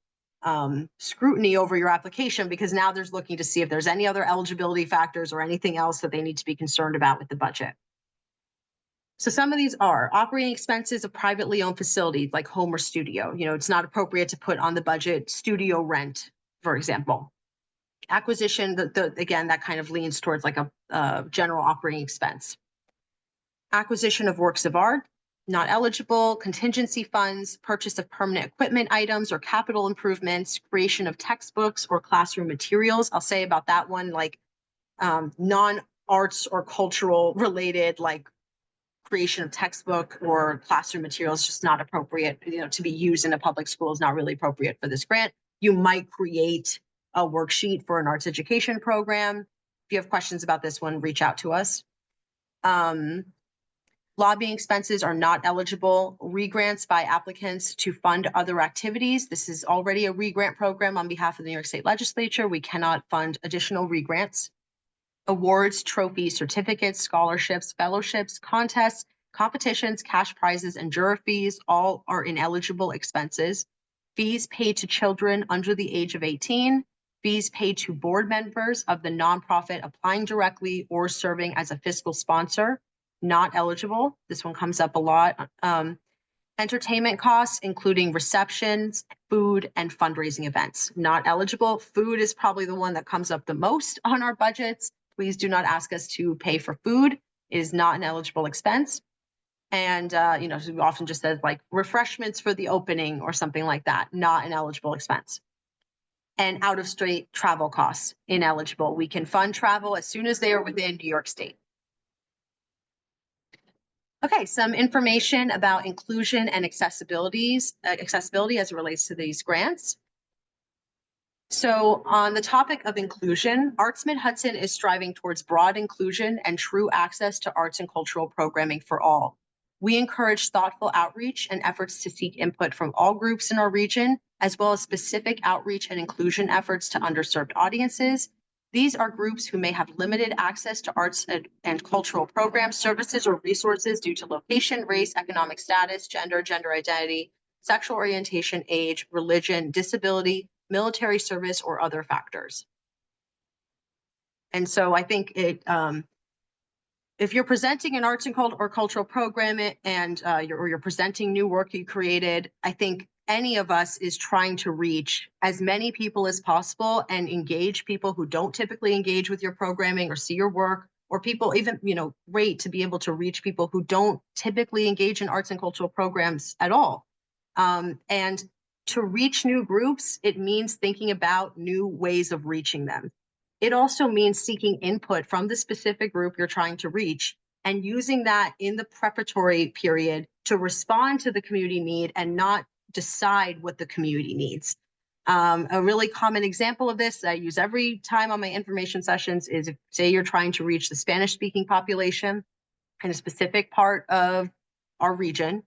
scrutiny over your application, because now there's looking to see if there's any other eligibility factors or anything else that they need to be concerned about with the budget. So some of these are operating expenses of privately owned facilities like home or studio. It's not appropriate to put on the budget studio rent, for example. Acquisition, again, that kind of leans towards like a general operating expense. Acquisition of works of art, not eligible. Contingency funds, purchase of permanent equipment items or capital improvements, creation of textbooks or classroom materials. I'll say about that one, like non-arts or cultural related, like creation of textbook or classroom materials, just not appropriate, to be used in a public school is not really appropriate for this grant. You might create a worksheet for an arts education program. If you have questions about this one, reach out to us. Lobbying expenses are not eligible. Regrants by applicants to fund other activities. This is already a regrant program on behalf of the New York State Legislature. We cannot fund additional regrants. Awards, trophies, certificates, scholarships, fellowships, contests, Competitions, cash prizes, and juror fees all are ineligible expenses. Fees paid to children under the age of 18. Fees paid to board members of the nonprofit applying directly or serving as a fiscal sponsor, not eligible. This one comes up a lot. Entertainment costs, including receptions, food, and fundraising events, not eligible. Food is probably the one that comes up the most on our budgets. Please do not ask us to pay for food. It is not an eligible expense. And, so we often just said like refreshments for the opening or something like that, not an eligible expense. And out-of-state travel costs, ineligible. We can fund travel as soon as they are within New York State. Okay, some information about inclusion and accessibility as it relates to these grants. So on the topic of inclusion, Arts Mid-Hudson is striving towards broad inclusion and true access to arts and cultural programming for all. We encourage thoughtful outreach and efforts to seek input from all groups in our region, as well as specific outreach and inclusion efforts to underserved audiences. These are groups who may have limited access to arts and cultural programs, services, or resources due to location, race, economic status, gender identity, sexual orientation, age, religion, disability, military service, or other factors. And so I think if you're presenting an arts and cultural program and you're presenting new work you created, I think any of us is trying to reach as many people as possible and engage people who don't typically engage with your programming or see your work, or people even, great to be able to reach people who don't typically engage in arts and cultural programs at all. And to reach new groups, it means thinking about new ways of reaching them. It also means seeking input from the specific group you're trying to reach and using that in the preparatory period to respond to the community need and not decide what the community needs. A really common example of this that I use every time on my information sessions is if, say, you're trying to reach the Spanish-speaking population in a specific part of our region.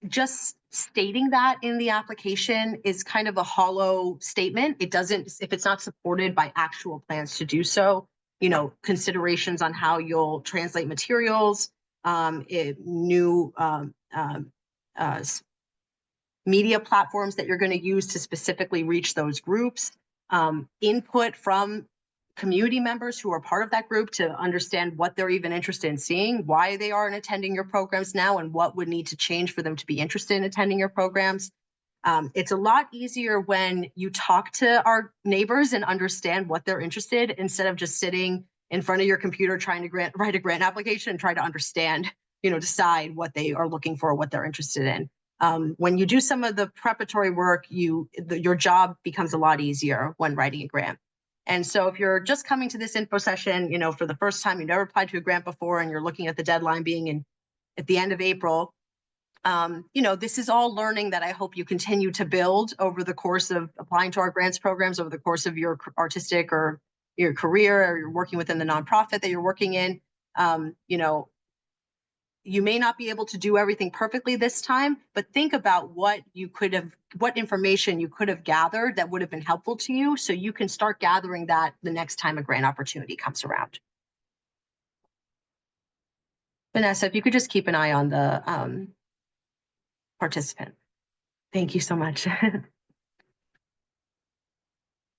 Just stating that in the application is kind of a hollow statement. It doesn't, if it's not supported by actual plans to do so, considerations on how you'll translate materials, new media platforms that you're going to use to specifically reach those groups, input from community members who are part of that group to understand what they're even interested in seeing, why they aren't attending your programs now, and what would need to change for them to be interested in attending your programs. It's a lot easier when you talk to our neighbors and understand what they're interested in, instead of just sitting in front of your computer trying to write a grant application and try to understand, decide what they are looking for, what they're interested in. When you do some of the preparatory work, your job becomes a lot easier when writing a grant. And so if you're just coming to this info session, for the first time, you've never applied to a grant before, and you're looking at the deadline being at the end of April, this is all learning that I hope you continue to build over the course of applying to our grants programs, over the course of your artistic or your career, or you're working within the nonprofit that you're working in. You may not be able to do everything perfectly this time, but think about what information you could have gathered that would have been helpful to you, so you can start gathering that the next time a grant opportunity comes around. Vanessa, if you could just keep an eye on the participant. Thank you so much.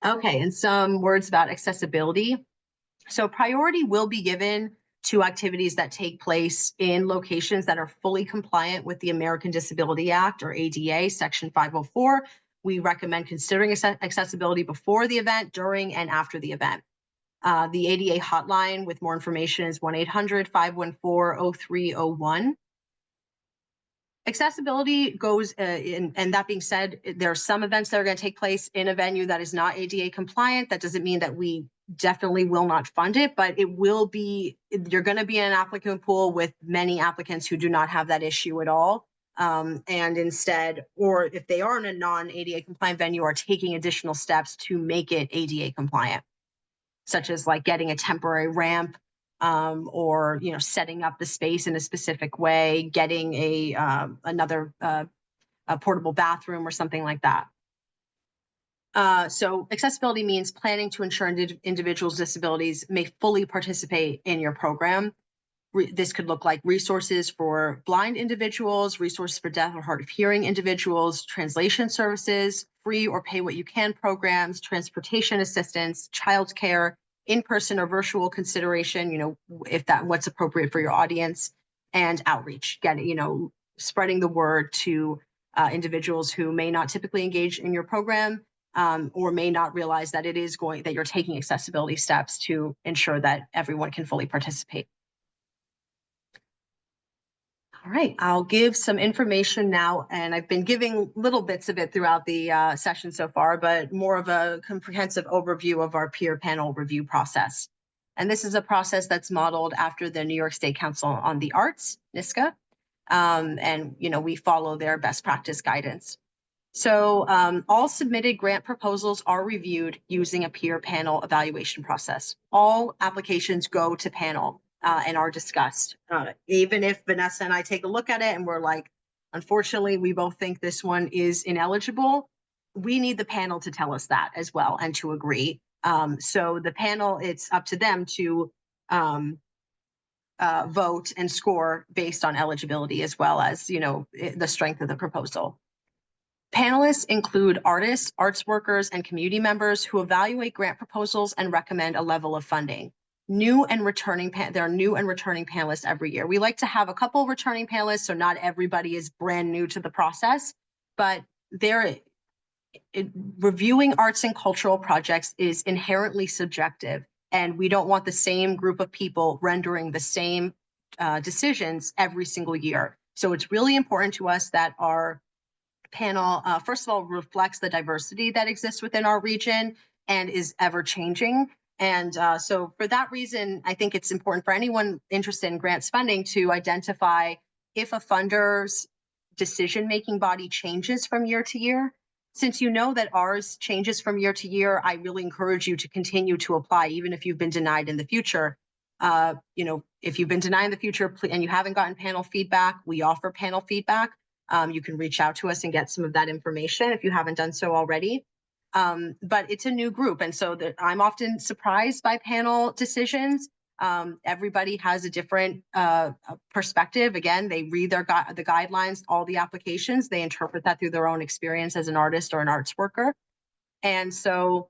Okay, and some words about accessibility. So priority will be given to activities that take place in locations that are fully compliant with the American Disability Act, or ADA, Section 504. We recommend considering accessibility before the event, during, and after the event. The ADA hotline with more information is 1-800-514-0301. Accessibility goes, and that being said, there are some events that are going to take place in a venue that is not ADA compliant. That doesn't mean that we definitely will not fund it, but it will be, you're going to be in an applicant pool with many applicants who do not have that issue at all. And instead, or if they are in a non-ADA compliant venue, are taking additional steps to make it ADA compliant, such as like getting a temporary ramp, or setting up the space in a specific way, getting another portable bathroom or something like that. So accessibility means planning to ensure individuals with disabilities may fully participate in your program. This could look like resources for blind individuals, resources for deaf or hard of hearing individuals, translation services, free or pay what you can programs, transportation assistance, childcare, in-person or virtual consideration, if what's appropriate for your audience, and outreach, spreading the word to individuals who may not typically engage in your program, or may not realize that that you're taking accessibility steps to ensure that everyone can fully participate. All right, I'll give some information now, and I've been giving little bits of it throughout the session so far, but more of a comprehensive overview of our peer panel review process. And this is a process that's modeled after the New York State Council on the Arts, NYSCA, and we follow their best practice guidance. So all submitted grant proposals are reviewed using a peer panel evaluation process. All applications go to panel and are discussed. Even if Vanessa and I take a look at it and we're like, unfortunately, we both think this one is ineligible, we need the panel to tell us that as well and to agree. So the panel, it's up to them to vote and score based on eligibility as well as, the strength of the proposal. Panelists include artists, arts workers, and community members who evaluate grant proposals and recommend a level of funding. There are new and returning panelists every year. We like to have a couple returning panelists, so not everybody is brand new to the process, but reviewing arts and cultural projects is inherently subjective, and we don't want the same group of people rendering the same decisions every single year. So it's really important to us that our panel, first of all, reflects the diversity that exists within our region and is ever changing. And so for that reason, I think it's important for anyone interested in grants funding to identify if a funder's decision-making body changes from year to year. Since you know that ours changes from year to year, I really encourage you to continue to apply, even if you've been denied in the future. If you've been denied in the future and you haven't gotten panel feedback, we offer panel feedback. You can reach out to us and get some of that information if you haven't done so already. But it's a new group. And so I'm often surprised by panel decisions. Everybody has a different perspective. Again, they read the guidelines, all the applications, they interpret that through their own experience as an artist or an arts worker. And so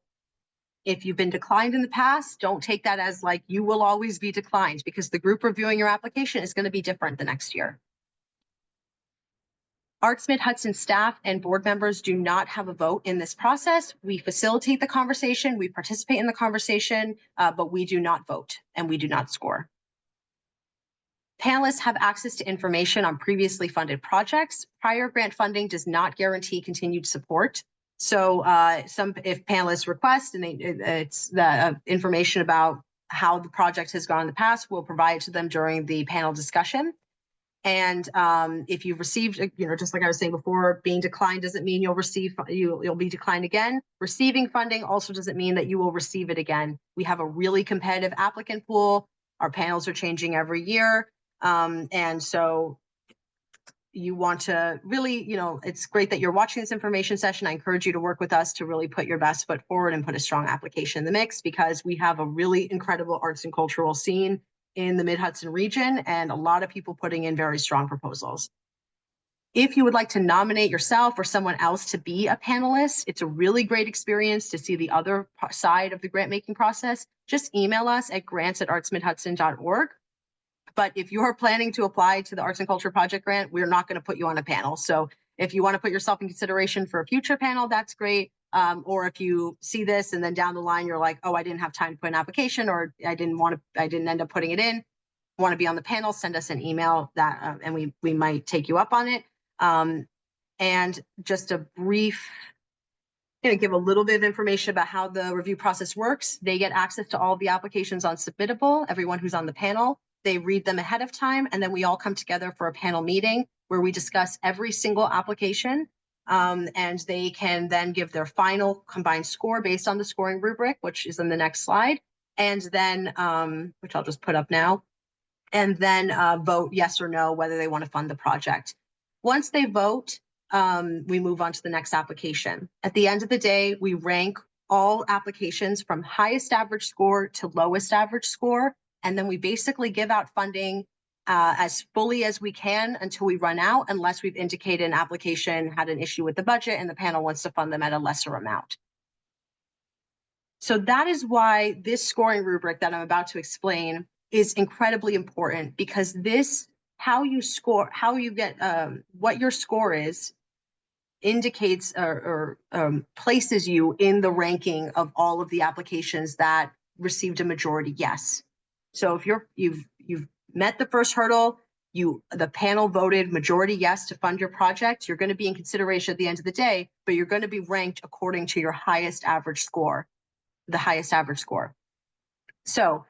if you've been declined in the past, don't take that as like you will always be declined, because the group reviewing your application is going to be different the next year. Arts Mid-Hudson staff and board members do not have a vote in this process. We facilitate the conversation, we participate in the conversation, but we do not vote and we do not score. Panelists have access to information on previously funded projects. Prior grant funding does not guarantee continued support. So if panelists request and it's the information about how the project has gone in the past, we'll provide it to them during the panel discussion. And if you've received, just like I was saying before, being declined doesn't mean you'll be declined again. Receiving funding also doesn't mean that you will receive it again. We have a really competitive applicant pool. Our panels are changing every year. And so you want to really, it's great that you're watching this information session. I encourage you to work with us to really put your best foot forward and put a strong application in the mix, because we have a really incredible arts and cultural scene in the Mid-Hudson region and a lot of people putting in very strong proposals. If you would like to nominate yourself or someone else to be a panelist, it's a really great experience to see the other side of the grant making process. Just email us at grants@artsmidhudson.org. But if you're planning to apply to the Arts and Culture Project Grant, we're not going to put you on a panel. So if you want to put yourself in consideration for a future panel, that's great. Or if you see this and then down the line, you're like, oh, I didn't have time to put an application, or I didn't end up putting it in, want to be on the panel, send us an email that, and we might take you up on it. And just a brief, give a little bit of information about how the review process works. They get access to all the applications on Submittable, everyone who's on the panel. They read them ahead of time, and then we all come together for a panel meeting where we discuss every single application. And they can then give their final combined score based on the scoring rubric, which is in the next slide. And then, which I'll just put up now, and then vote yes or no, whether they want to fund the project. Once they vote, we move on to the next application. At the end of the day, we rank all applications from highest average score to lowest average score. And then we basically give out funding as fully as we can until we run out, unless we've indicated an application had an issue with the budget and the panel wants to fund them at a lesser amount. So that is why this scoring rubric that I'm about to explain is incredibly important, because this, how you score, how you get, what your score is, indicates or places you in the ranking of all of the applications that received a majority yes. So if you've met the first hurdle, the panel voted majority yes to fund your project, you're going to be in consideration at the end of the day, but you're going to be ranked according to your highest average score, the highest average score. So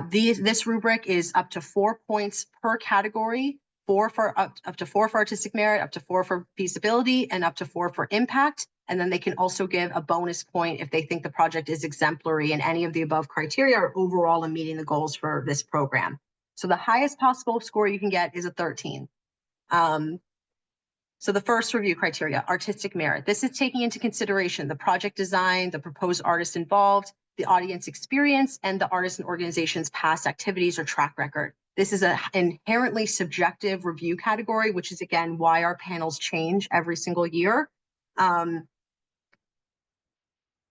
this rubric is up to 4 points per category, up to 4 for artistic merit, up to 4 for feasibility, and up to 4 for impact. And then they can also give a bonus point if they think the project is exemplary in any of the above criteria or overall in meeting the goals for this program. So the highest possible score you can get is a 13. So the first review criteria, artistic merit. This is taking into consideration the project design, the proposed artist involved, the audience experience, and the artist and organization's past activities or track record. This is an inherently subjective review category, which is, again, why our panels change every single year.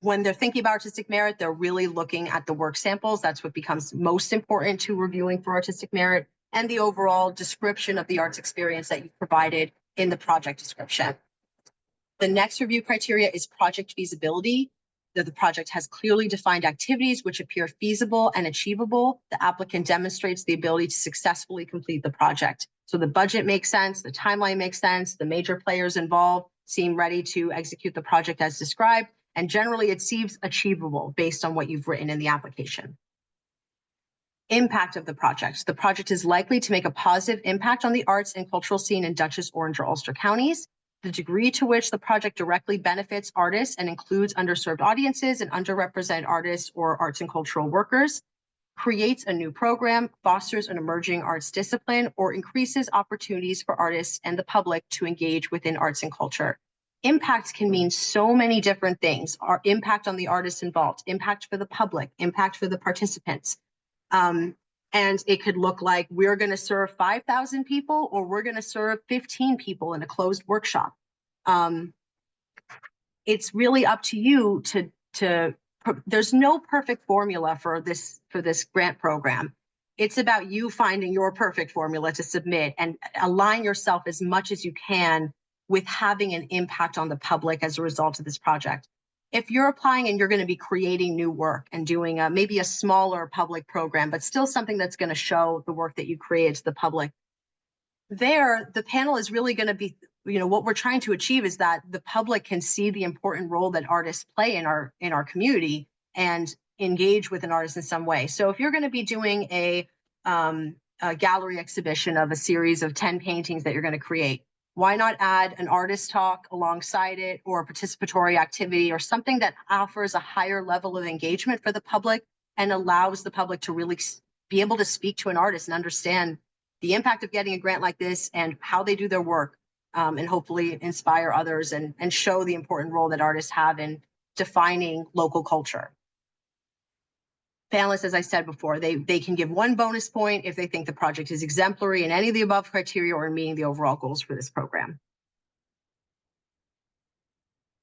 When they're thinking about artistic merit, they're really looking at the work samples. That's what becomes most important to reviewing for artistic merit, and the overall description of the arts experience that you've provided in the project description. The next review criteria is project feasibility. That the project has clearly defined activities which appear feasible and achievable. The applicant demonstrates the ability to successfully complete the project. So the budget makes sense, the timeline makes sense, the major players involved seem ready to execute the project as described, and generally it seems achievable based on what you've written in the application. Impact of the project. The project is likely to make a positive impact on the arts and cultural scene in Dutchess, Orange, or Ulster counties. The degree to which the project directly benefits artists and includes underserved audiences and underrepresented artists or arts and cultural workers, creates a new program, fosters an emerging arts discipline, or increases opportunities for artists and the public to engage within arts and culture. Impact can mean so many different things. Our impact on the artists involved, impact for the public, impact for the participants. And it could look like we're going to serve 5,000 people, or we're going to serve 15 people in a closed workshop. It's really up to you there's no perfect formula for this grant program. It's about you finding your perfect formula to submit and align yourself as much as you can with having an impact on the public as a result of this project. If you're applying and you're going to be creating new work and doing maybe a smaller public program, but still something that's going to show the work that you created to the public, the panel is really going to be, what we're trying to achieve is that the public can see the important role that artists play in our community and engage with an artist in some way. So if you're going to be doing a gallery exhibition of a series of 10 paintings that you're going to create, why not add an artist talk alongside it, or a participatory activity, or something that offers a higher level of engagement for the public and allows the public to really be able to speak to an artist and understand the impact of getting a grant like this and how they do their work, and hopefully inspire others and show the important role that artists have in defining local culture. Panelists, as I said before, they can give 1 bonus point if they think the project is exemplary in any of the above criteria or in meeting the overall goals for this program.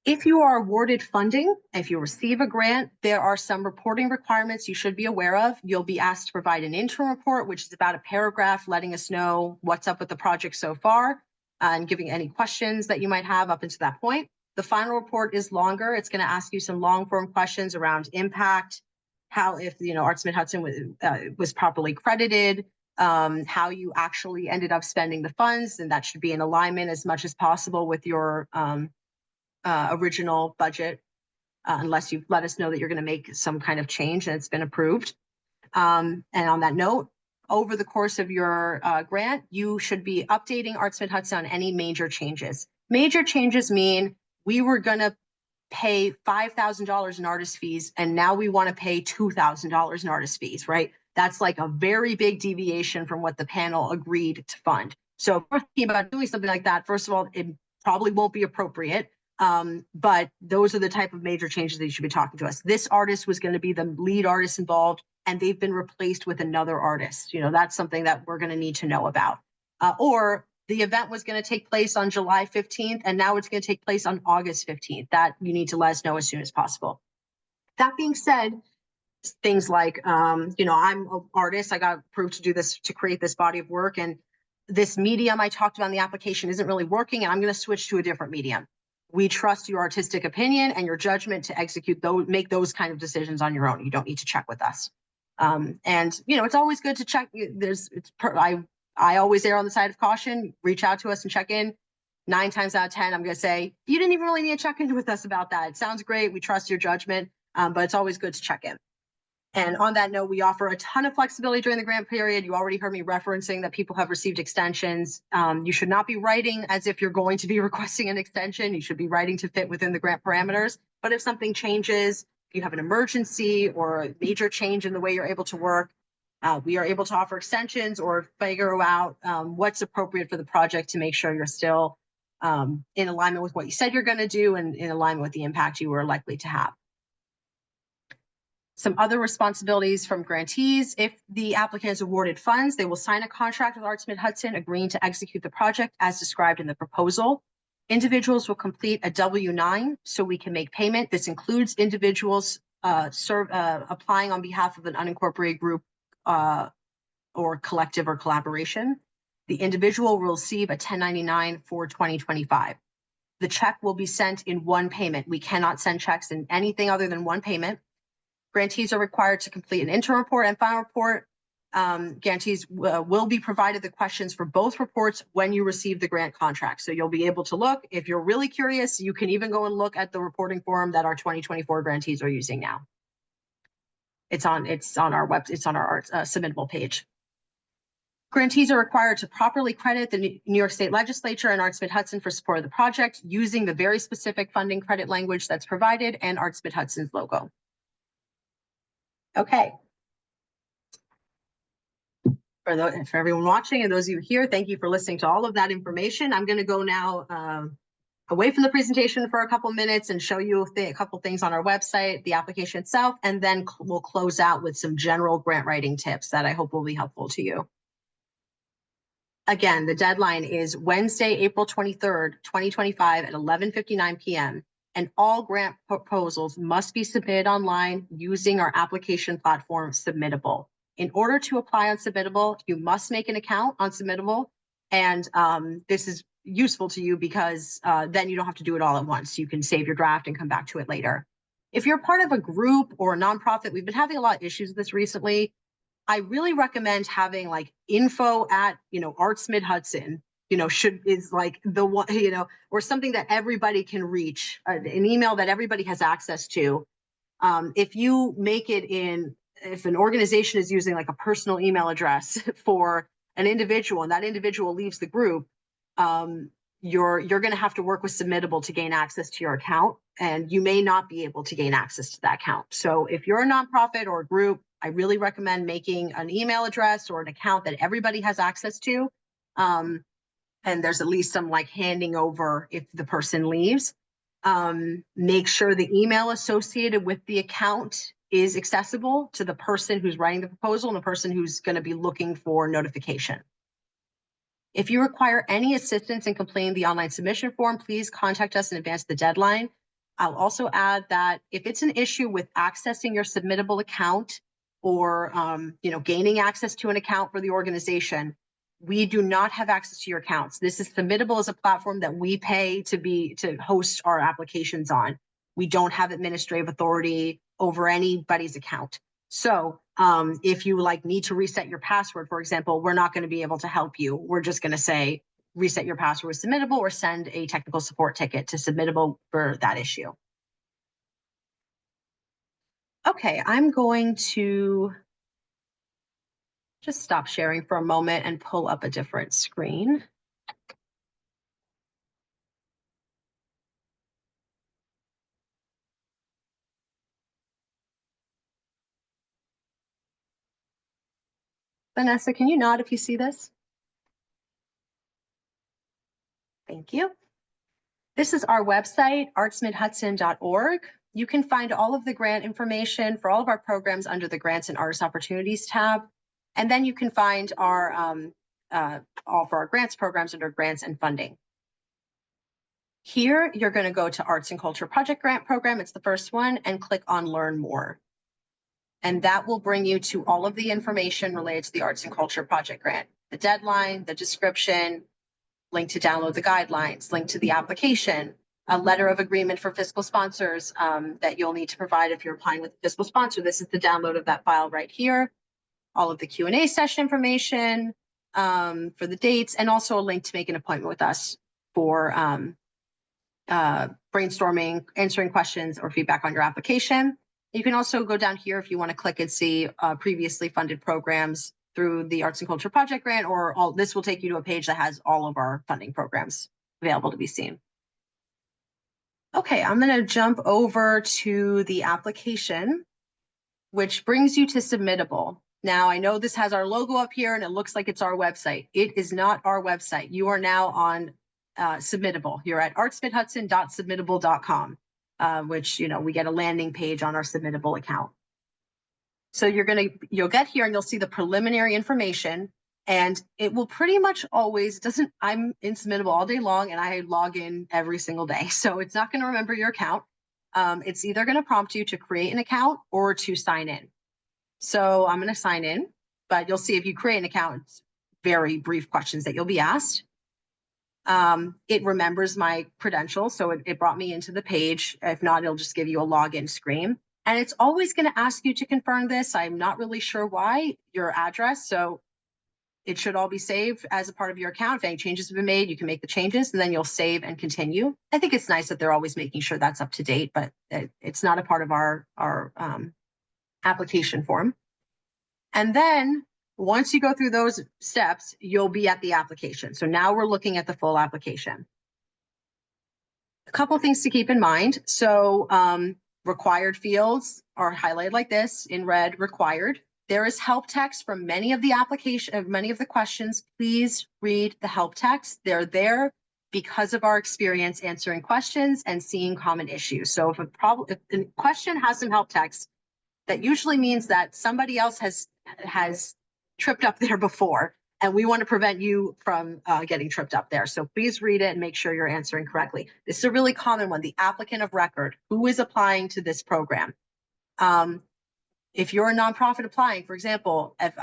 If you are awarded funding, if you receive a grant, there are some reporting requirements you should be aware of. You'll be asked to provide an interim report, which is about a paragraph letting us know what's up with the project so far and giving any questions that you might have up until that point. The final report is longer. It's going to ask you some long-form questions around impact, how if Arts Mid-Hudson was properly credited, how you actually ended up spending the funds, and that should be in alignment as much as possible with your original budget, unless you let us know that you're going to make some kind of change and it's been approved. And on that note, over the course of your grant, you should be updating Arts Mid-Hudson on any major changes. Major changes mean we were going to pay $5,000 in artist fees, and now we want to pay $2,000 in artist fees, right? That's like a very big deviation from what the panel agreed to fund. So if we're thinking about doing something like that, first of all, it probably won't be appropriate. But those are the type of major changes that you should be talking to us. This artist was going to be the lead artist involved, and they've been replaced with another artist. You know, that's something that we're going to need to know about. Or the event was going to take place on July 15th, and now it's going to take place on August 15th. That you need to let us know as soon as possible. That being said, things like, you know, I'm an artist. I got approved to do this, to create this body of work. And this medium I talked about in the application isn't really working, and I'm going to switch to a different medium. We trust your artistic opinion and your judgment to execute those, make those kind of decisions on your own. You don't need to check with us. And, you know, it's always good to check. I always err on the side of caution. Reach out to us and check in. 9 times out of 10, I'm going to say, you didn't even really need to check in with us about that. It sounds great. We trust your judgment, but it's always good to check in. And on that note, we offer a ton of flexibility during the grant period. You already heard me referencing that people have received extensions. You should not be writing as if you're going to be requesting an extension. You should be writing to fit within the grant parameters. But if something changes, if you have an emergency or a major change in the way you're able to work, we are able to offer extensions or figure out what's appropriate for the project to make sure you're still in alignment with what you said you're going to do and in alignment with the impact you were likely to have. Some other responsibilities from grantees: if the applicant is awarded funds, they will sign a contract with Arts Mid-Hudson agreeing to execute the project as described in the proposal. Individuals will complete a W-9 so we can make payment. This includes individuals applying on behalf of an unincorporated group or collective or collaboration. The individual will receive a 1099 for 2025. The check will be sent in one payment. We cannot send checks in anything other than one payment. Grantees are required to complete an interim report and final report. Grantees will be provided the questions for both reports when you receive the grant contract. So you'll be able to look. If you're really curious, you can even go and look at the reporting form that our 2024 grantees are using now. It's on our web. It's on our submittable page. Grantees are required to properly credit the New York State Legislature and Arts Mid-Hudson for support of the project using the very specific funding credit language that's provided and Arts Mid-Hudson's logo. Okay. For everyone watching and those of you here, thank you for listening to all of that information. I'm going to go now away from the presentation for a couple minutes and show you a couple things on our website, the application itself, and then we'll close out with some general grant writing tips that I hope will be helpful to you. Again, the deadline is Wednesday, April 23rd, 2025 at 11:59 p.m. and all grant proposals must be submitted online using our application platform, Submittable. In order to apply on Submittable, you must make an account on Submittable, and this is useful to you because then you don't have to do it all at once. You can save your draft and come back to it later. If you're part of a group or a nonprofit, we've been having a lot of issues with this recently. I really recommend having like info at, Arts Mid-Hudson, is like the one, or something that everybody can reach, an email that everybody has access to. If you make it if an organization is using like a personal email address for an individual and that individual leaves the group, you're going to have to work with Submittable to gain access to your account, and you may not be able to gain access to that account. So if you're a nonprofit or a group, I really recommend making an email address or an account that everybody has access to. And there's at least some like handing over if the person leaves. Make sure the email associated with the account is accessible to the person who's writing the proposal and the person who's going to be looking for notification. If you require any assistance in completing the online submission form, please contact us in advance of the deadline. I'll also add that if it's an issue with accessing your Submittable account or gaining access to an account for the organization, we do not have access to your accounts. This is Submittable as a platform that we pay to host our applications on. We don't have administrative authority over anybody's account. So if you need to reset your password, for example, we're not going to be able to help you. We're just going to say reset your password with Submittable or send a technical support ticket to Submittable for that issue. Okay, I'm going to just stop sharing for a moment and pull up a different screen. Vanessa, can you nod if you see this? Thank you. This is our website, artsmidhudson.org. You can find all of the grant information for all of our programs under the Grants and Artist Opportunities tab. And then you can find our all for our grants programs under Grants and Funding. Here, you're going to go to Arts and Culture Project Grant Program. It's the first one, and click on Learn More. And that will bring you to all of the information related to the Arts and Culture Project Grant. The deadline, the description, link to download the guidelines, link to the application, a letter of agreement for fiscal sponsors that you'll need to provide if you're applying with a fiscal sponsor. This is the download of that file right here. All of the Q&A session information for the dates, and also a link to make an appointment with us for brainstorming, answering questions, or feedback on your application. You can also go down here if you want to click and see previously funded programs through the Arts and Culture Project Grant, or all this will take you to a page that has all of our funding programs available to be seen. Okay, I'm going to jump over to the application, which brings you to Submittable. Now, I know this has our logo up here and it looks like it's our website. It is not our website. You are now on Submittable. You're at artsmidhudson.submittable.com, which, we get a landing page on our Submittable account. So you'll get here and you'll see the preliminary information, and it will pretty much always, I'm in Submittable all day long and I log in every single day. So it's not going to remember your account. It's either going to prompt you to create an account or to sign in. So I'm going to sign in, but you'll see if you create an account, it's very brief questions that you'll be asked. It remembers my credentials, so it brought me into the page. If not, it'll just give you a login screen. And it's always going to ask you to confirm this. I'm not really sure why, your address. So it should all be saved as a part of your account. If any changes have been made, you can make the changes and then you'll save and continue. I think it's nice that they're always making sure that's up to date, but it's not a part of our application form. And then once you go through those steps, you'll be at the application. So now we're looking at the full application. A couple of things to keep in mind. So required fields are highlighted like this in red, required. There is help text from many of the questions. Please read the help text. They're there because of our experience answering questions and seeing common issues. So if a question has some help text, that usually means that somebody else has tripped up there before, and we want to prevent you from getting tripped up there. So please read it and make sure you're answering correctly. This is a really common one, the applicant of record. Who is applying to this program? If you're a nonprofit applying, for example, if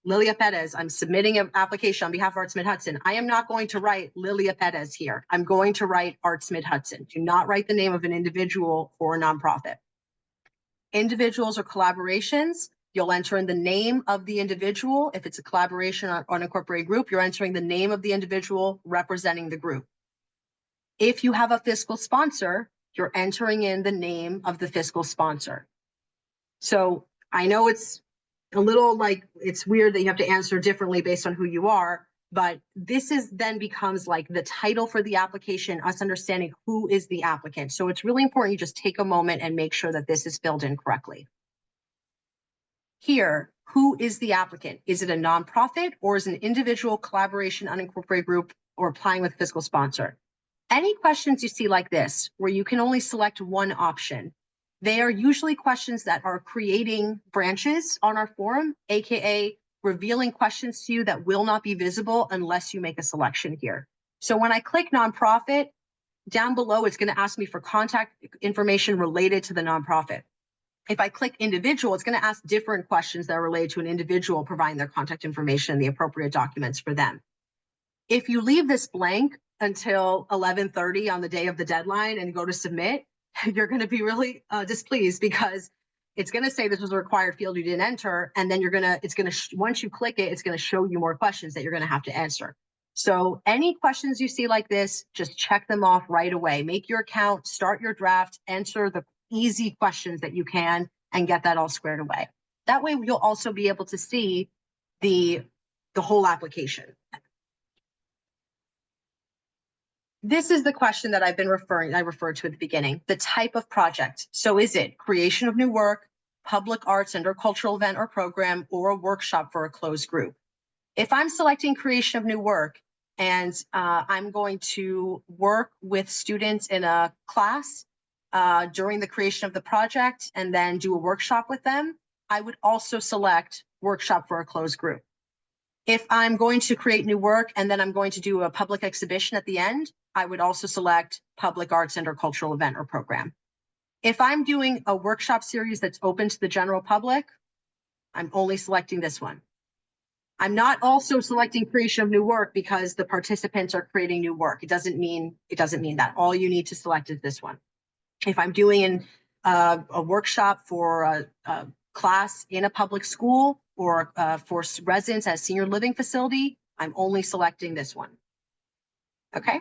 Lilia Perez, I'm submitting an application on behalf of Arts Mid-Hudson, I am not going to write Lilia Perez here. I'm going to write Arts Mid-Hudson. Do not write the name of an individual or a nonprofit. Individuals or collaborations, you'll enter in the name of the individual. If it's a collaboration or unincorporated group, you're entering the name of the individual representing the group. If you have a fiscal sponsor, you're entering in the name of the fiscal sponsor. So I know it's a little like, it's weird that you have to answer differently based on who you are, but this then becomes like the title for the application, us understanding who is the applicant. So it's really important you just take a moment and make sure that this is filled in correctly. Here, who is the applicant? Is it a nonprofit or is it an individual, collaboration, unincorporated group, or applying with a fiscal sponsor? Any questions you see like this, where you can only select one option, they are usually questions that are creating branches on our form, AKA revealing questions to you that will not be visible unless you make a selection here. So when I click nonprofit, down below, it's going to ask me for contact information related to the nonprofit. If I click individual, it's going to ask different questions that are related to an individual, providing their contact information and the appropriate documents for them. If you leave this blank until 11:30 on the day of the deadline and go to submit, you're going to be really displeased, because it's going to say this was a required field you didn't enter, and then once you click it, it's going to show you more questions that you're going to have to answer. So any questions you see like this, just check them off right away. Make your account, start your draft, answer the easy questions that you can, and get that all squared away. That way you'll also be able to see the whole application. This is the question that I referred to at the beginning, the type of project. So is it creation of new work, public arts and or cultural event or program, or a workshop for a closed group? If I'm selecting creation of new work And I'm going to work with students in a class during the creation of the project and then do a workshop with them. I would also select workshop for a closed group. If I'm going to create new work and then I'm going to do a public exhibition at the end, I would also select public arts and or cultural event or program. If I'm doing a workshop series that's open to the general public, I'm only selecting this one. I'm not also selecting creation of new work because the participants are creating new work. It doesn't mean that. All you need to select is this one. If I'm doing a workshop for a class in a public school or for residents at a senior living facility, I'm only selecting this one. Okay.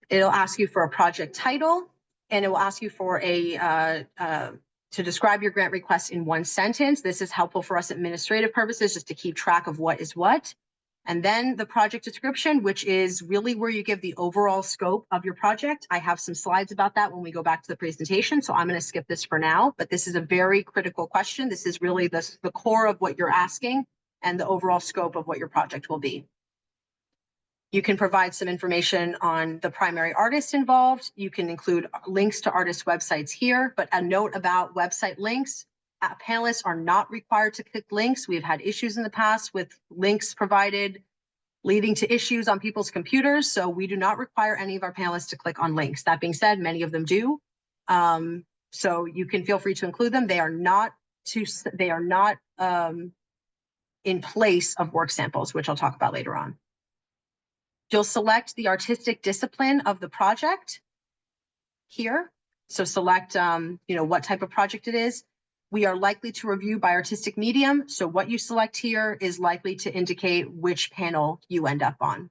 It'll ask you for a project title, and it will ask you for to describe your grant request in one sentence. This is helpful for us administrative purposes, just to keep track of what is what. And then the project description, which is really where you give the overall scope of your project. I have some slides about that when we go back to the presentation, so I'm going to skip this for now, but this is a very critical question. This is really the core of what you're asking and the overall scope of what your project will be. You can provide some information on the primary artist involved. You can include links to artist websites here, but a note about website links. Panelists are not required to click links. We've had issues in the past with links provided leading to issues on people's computers. So we do not require any of our panelists to click on links. That being said, many of them do. So you can feel free to include them. They are not in place of work samples, which I'll talk about later on. You'll select the artistic discipline of the project here. So select, what type of project it is. We are likely to review by artistic medium. So what you select here is likely to indicate which panel you end up on.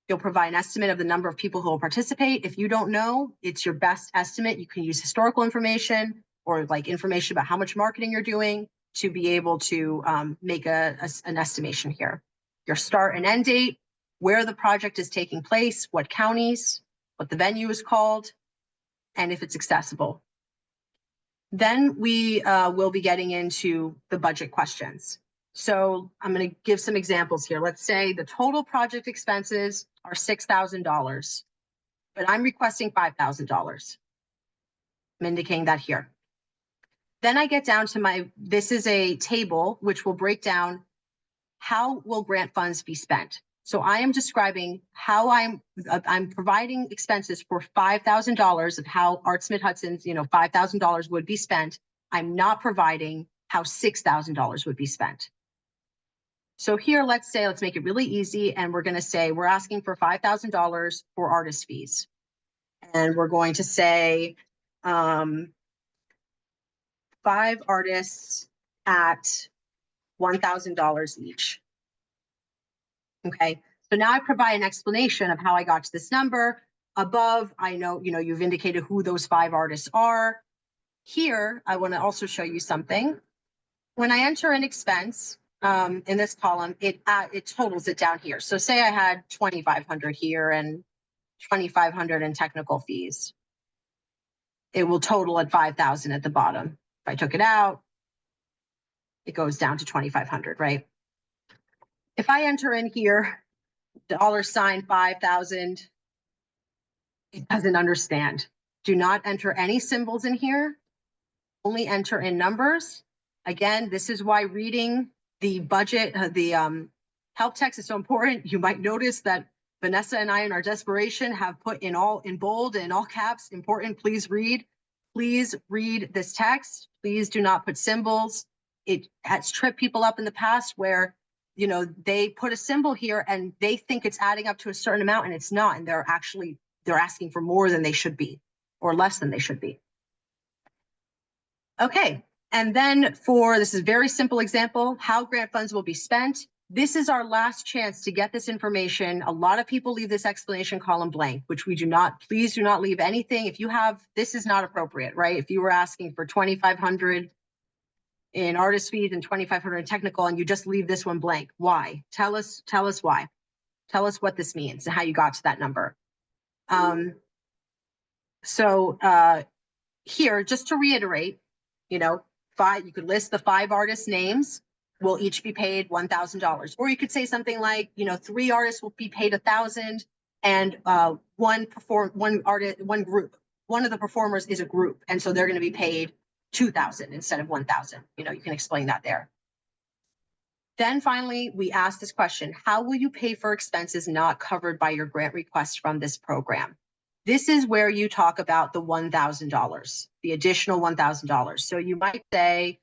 You'll provide an estimate of the number of people who will participate. If you don't know, it's your best estimate. You can use historical information or like information about how much marketing you're doing to be able to make an estimation here. Your start and end date, where the project is taking place, what counties, what the venue is called, and if it's accessible. Then we will be getting into the budget questions. So I'm going to give some examples here. Let's say the total project expenses are $6,000, but I'm requesting $5,000. I'm indicating that here. Then I get down to this is a table which will break down how will grant funds be spent. So I am describing how I'm providing expenses for $5,000 of how Arts Mid-Hudson's, $5,000 would be spent. I'm not providing how $6,000 would be spent. So here, let's make it really easy. And we're going to say we're asking for $5,000 for artist fees. And we're going to say 5 artists at $1,000 each. Okay, so now I provide an explanation of how I got to this number. Above, I know, you've indicated who those 5 artists are. Here, I want to also show you something. When I enter an expense in this column, it totals it down here. So say I had 2,500 here and 2,500 in technical fees. It will total at 5,000 at the bottom. If I took it out, it goes down to 2,500, right? If I enter in here, $5,000, it doesn't understand. Do not enter any symbols in here. Only enter in numbers. Again, this is why reading the budget, the help text is so important. You might notice that Vanessa and I, in our desperation, have put in bold and all caps, important, please read. Please read this text. Please do not put symbols. It has tripped people up in the past where they put a symbol here and they think it's adding up to a certain amount and it's not. And they're asking for more than they should be or less than they should be. Okay. And then this is a very simple example, how grant funds will be spent. This is our last chance to get this information. A lot of people leave this explanation column blank, which we do not. Please do not leave anything. If you have, this is not appropriate, right? If you were asking for 2,500 in artist fees and 2,500 in technical, and you just leave this one blank. Why? Tell us why. Tell us what this means and how you got to that number. Here, just to reiterate, you could list the 5 artist names. will each be paid $1,000. Or you could say something like, 3 artists will be paid $1,000 and one group. One of the performers is a group. And so they're going to be paid $2,000 instead of $1,000. You can explain that there. Then finally, we ask this question: how will you pay for expenses not covered by your grant request from this program? This is where you talk about the $1,000, the additional $1,000. So you might say,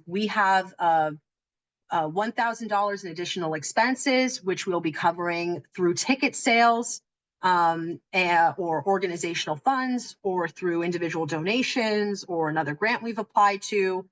we have $1,000 in additional expenses, which we'll be covering through ticket sales, or organizational funds, or through individual donations, or another grant we've applied to.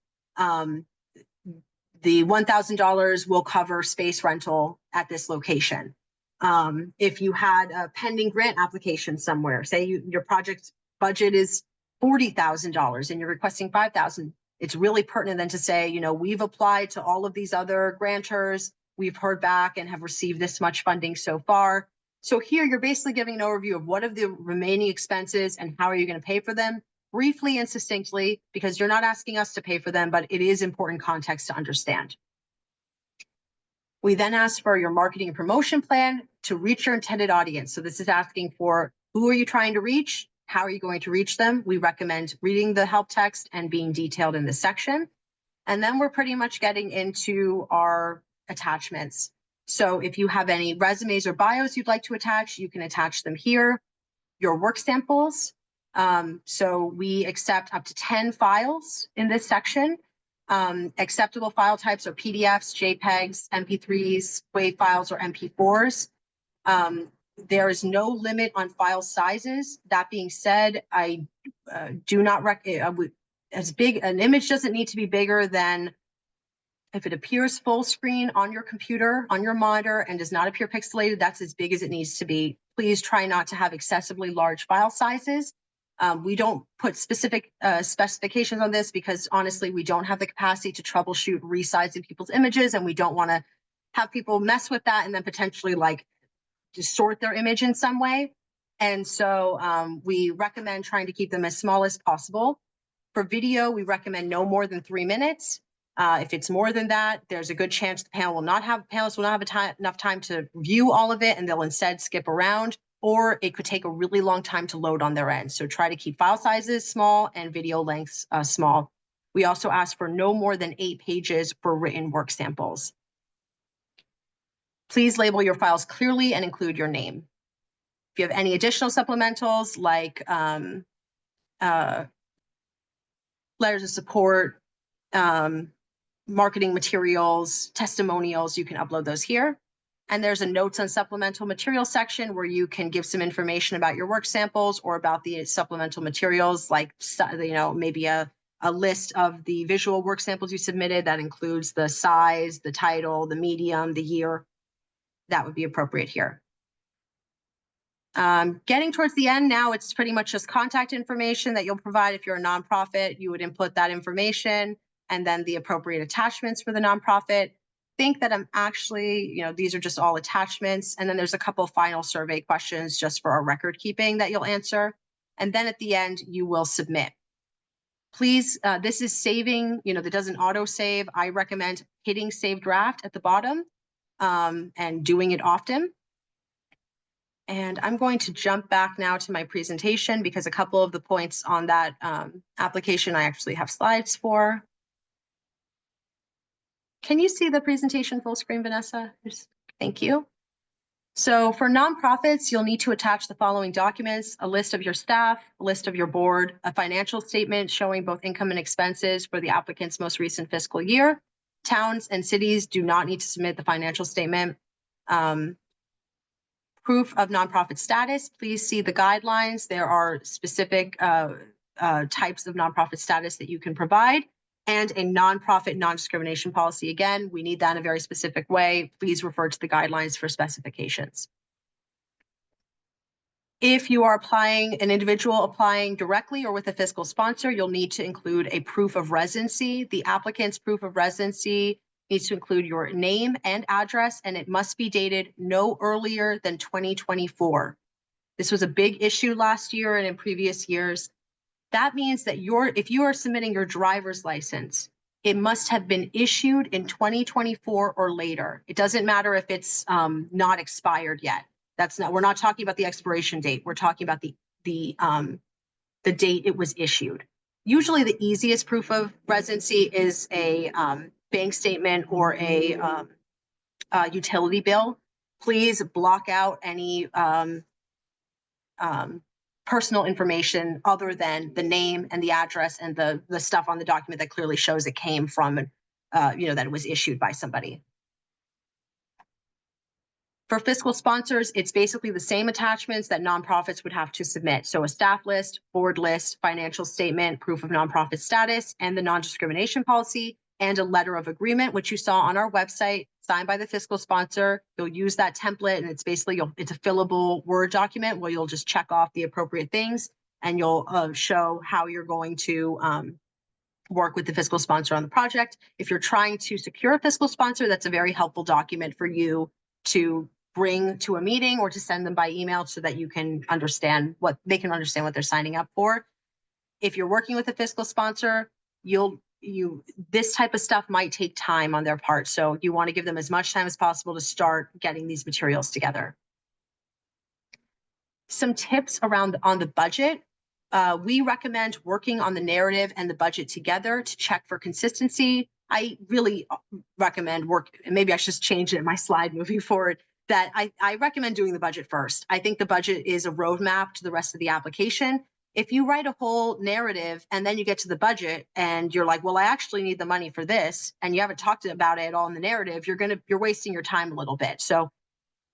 The $1,000 will cover space rental at this location. If you had a pending grant application somewhere, say your project budget is $40,000 and you're requesting $5,000, it's really pertinent then to say, we've applied to all of these other grantors, we've heard back and have received this much funding so far. So here you're basically giving an overview of what are the remaining expenses and how are you going to pay for them, briefly and succinctly, because you're not asking us to pay for them, but it is important context to understand. We then ask for your marketing and promotion plan to reach your intended audience. So this is asking for who are you trying to reach? How are you going to reach them? We recommend reading the help text and being detailed in this section. And then we're pretty much getting into our attachments. So if you have any resumes or bios you'd like to attach, you can attach them here. Your work samples. So we accept up to 10 files in this section. Acceptable file types are PDFs, JPEGs, MP3s, WAV files, or MP4s. There is no limit on file sizes. That being said, I do not recommend an image doesn't need to be bigger than, if it appears full screen on your computer, on your monitor, and does not appear pixelated, that's as big as it needs to be. Please try not to have excessively large file sizes. We don't put specific specifications on this because honestly, we don't have the capacity to troubleshoot resizing people's images, and we don't want to have people mess with that and then potentially distort their image in some way. And so we recommend trying to keep them as small as possible. For video, we recommend no more than 3 minutes. If it's more than that, there's a good chance the panelists will not have enough time to view all of it, and they'll instead skip around, or it could take a really long time to load on their end. So try to keep file sizes small and video lengths small. We also ask for no more than 8 pages for written work samples. Please label your files clearly and include your name. If you have any additional supplementals like letters of support, marketing materials, testimonials, you can upload those here. And there's a notes on supplemental materials section where you can give some information about your work samples or about the supplemental materials, like maybe a list of the visual work samples you submitted that includes the size, the title, the medium, the year. That would be appropriate here. Getting towards the end now, it's pretty much just contact information that you'll provide. If you're a nonprofit, you would input that information and then the appropriate attachments for the nonprofit. Think that I'm actually, these are just all attachments. And then there's a couple of final survey questions just for our record keeping that you'll answer. And then at the end, you will submit. Please, this is saving, that doesn't auto save. I recommend hitting save draft at the bottom and doing it often. And I'm going to jump back now to my presentation because a couple of the points on that application I actually have slides for. Can you see the presentation full screen, Vanessa? Thank you. So for nonprofits, you'll need to attach the following documents: a list of your staff, a list of your board, a financial statement showing both income and expenses for the applicant's most recent fiscal year. Towns and cities do not need to submit the financial statement. Proof of nonprofit status, please see the guidelines. There are specific types of nonprofit status that you can provide, and a nonprofit non-discrimination policy. Again, we need that in a very specific way. Please refer to the guidelines for specifications. If you are an individual applying directly or with a fiscal sponsor, you'll need to include a proof of residency. The applicant's proof of residency needs to include your name and address, and it must be dated no earlier than 2024. This was a big issue last year and in previous years. That means that if you are submitting your driver's license, it must have been issued in 2024 or later. It doesn't matter if it's not expired yet. We're not talking about the expiration date. We're talking about the date it was issued. Usually the easiest proof of residency is a bank statement or a utility bill. Please block out any personal information other than the name and the address and the stuff on the document that clearly shows it came from, that it was issued by somebody. For fiscal sponsors, it's basically the same attachments that nonprofits would have to submit. So a staff list, board list, financial statement, proof of nonprofit status, and the non-discrimination policy, and a letter of agreement, which you saw on our website, signed by the fiscal sponsor. You'll use that template, and it's basically, it's a fillable Word document where you'll just check off the appropriate things, and you'll show how you're going to work with the fiscal sponsor on the project. If you're trying to secure a fiscal sponsor, that's a very helpful document for you to bring to a meeting or to send them by email so that you can understand what they're signing up for. If you're working with a fiscal sponsor, this type of stuff might take time on their part. So you want to give them as much time as possible to start getting these materials together. Some tips on the budget. We recommend working on the narrative and the budget together to check for consistency. I really recommend maybe I should just change it in my slide moving forward, that I recommend doing the budget first. I think the budget is a roadmap to the rest of the application. If you write a whole narrative and then you get to the budget and you're like, well, I actually need the money for this, and you haven't talked about it at all in the narrative, you're wasting your time a little bit. So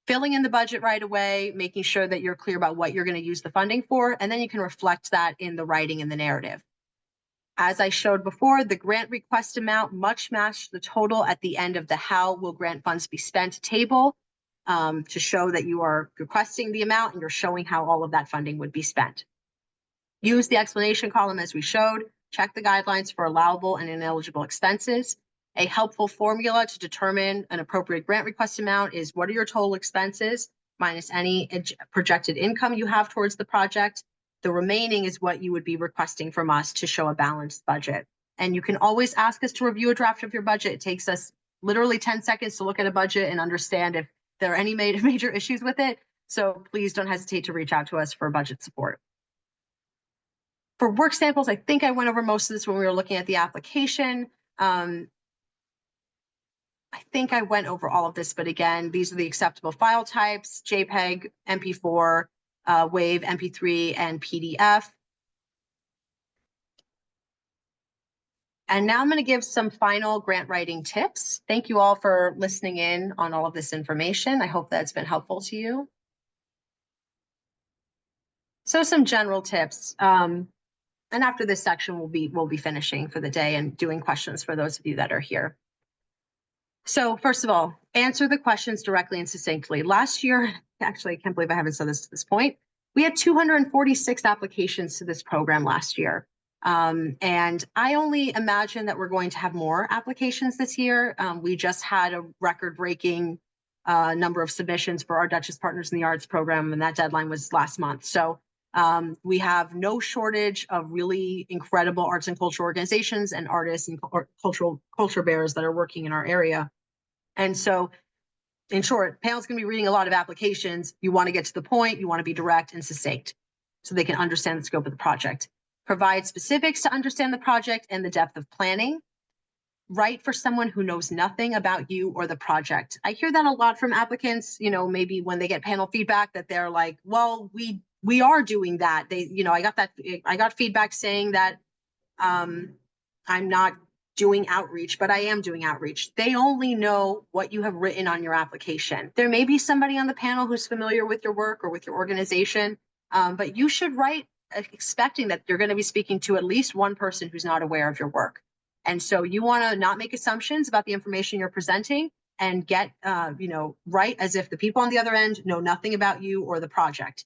filling in the budget right away, making sure that you're clear about what you're going to use the funding for, and then you can reflect that in the writing in the narrative. As I showed before, the grant request amount must match the total at the end of the how will grant funds be spent table, to show that you are requesting the amount and you're showing how all of that funding would be spent. Use the explanation column as we showed. Check the guidelines for allowable and ineligible expenses. A helpful formula to determine an appropriate grant request amount is what are your total expenses minus any projected income you have towards the project. The remaining is what you would be requesting from us to show a balanced budget. And you can always ask us to review a draft of your budget. It takes us literally 10 seconds to look at a budget and understand if there are any major issues with it. So please don't hesitate to reach out to us for budget support. For work samples, I think I went over most of this when we were looking at the application. I think I went over all of this, but again, these are the acceptable file types: JPEG, MP4, WAV, MP3, and PDF. And now I'm going to give some final grant writing tips. Thank you all for listening in on all of this information. I hope that's been helpful to you. So some general tips. And after this section, we'll be finishing for the day and doing questions for those of you that are here. So first of all, answer the questions directly and succinctly. Last year, actually, I can't believe I haven't said this to this point, we had 246 applications to this program last year. And I only imagine that we're going to have more applications this year. We just had a record-breaking number of submissions for our Duchess Partners in the Arts program, and that deadline was last month. So we have no shortage of really incredible arts and cultural organizations and artists and culture bearers that are working in our area. And so, in short, panel's going to be reading a lot of applications. You want to get to the point, you want to be direct and succinct so they can understand the scope of the project. Provide specifics to understand the project and the depth of planning. Write for someone who knows nothing about you or the project. I hear that a lot from applicants, maybe when they get panel feedback that they're like, well, we are doing that. I got feedback saying that I'm not doing outreach, but I am doing outreach. They only know what you have written on your application. There may be somebody on the panel who's familiar with your work or with your organization, but you should write expecting that you're going to be speaking to at least one person who's not aware of your work. And so you want to not make assumptions about the information you're presenting and get, write as if the people on the other end know nothing about you or the project.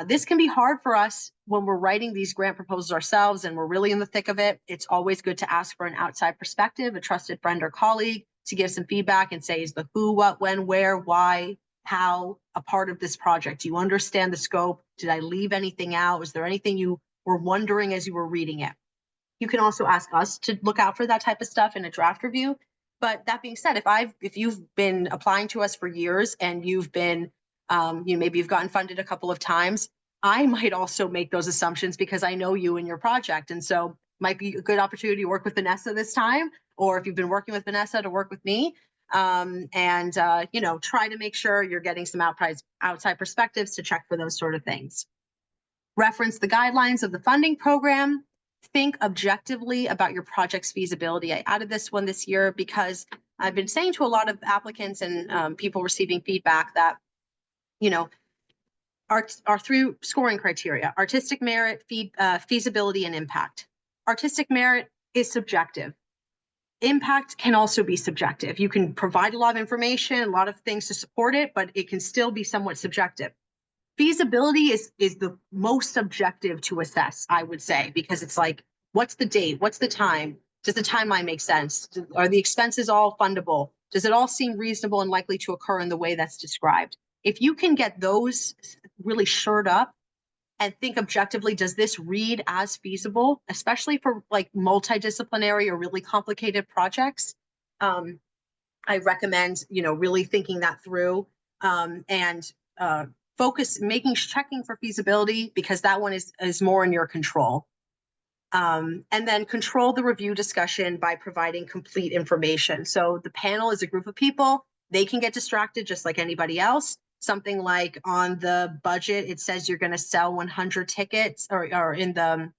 This can be hard for us when we're writing these grant proposals ourselves and we're really in the thick of it. It's always good to ask for an outside perspective, a trusted friend or colleague to give some feedback and say, is the who, what, when, where, why, how a part of this project? Do you understand the scope? Did I leave anything out? Was there anything you were wondering as you were reading it? You can also ask us to look out for that type of stuff in a draft review. But that being said, if you've been applying to us for years and you've been, maybe you've gotten funded a couple of times, I might also make those assumptions because I know you and your project. And so might be a good opportunity to work with Vanessa this time, or if you've been working with Vanessa, to work with me. Try to make sure you're getting some outside perspectives to check for those sort of things. Reference the guidelines of the funding program. Think objectively about your project's feasibility. I added this one this year because I've been saying to a lot of applicants and people receiving feedback that, our three scoring criteria: artistic merit, feasibility, and impact. Artistic merit is subjective. Impact can also be subjective. You can provide a lot of information, a lot of things to support it, but it can still be somewhat subjective. Feasibility is the most subjective to assess, I would say, because it's like, what's the date? What's the time? Does the timeline make sense? Are the expenses all fundable? Does it all seem reasonable and likely to occur in the way that's described? If you can get those really shored up and think objectively, does this read as feasible, especially for like multidisciplinary or really complicated projects? I recommend, really thinking that through and checking for feasibility, because that one is more in your control. And then control the review discussion by providing complete information. So the panel is a group of people. They can get distracted just like anybody else. Something like on the budget, it says you're going to sell 100 tickets, or in the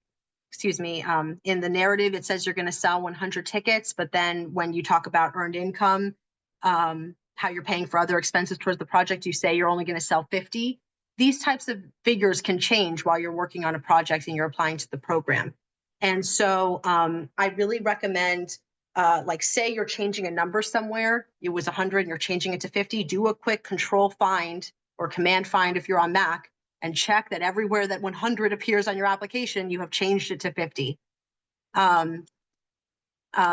narrative, it says you're going to sell 100 tickets. But then when you talk about earned income, how you're paying for other expenses towards the project, you say you're only going to sell 50. These types of figures can change while you're working on a project and you're applying to the program. And so I really recommend, say you're changing a number somewhere, it was 100 and you're changing it to 50, do a quick control find or command find if you're on Mac, and check that everywhere that 100 appears on your application, you have changed it to 50.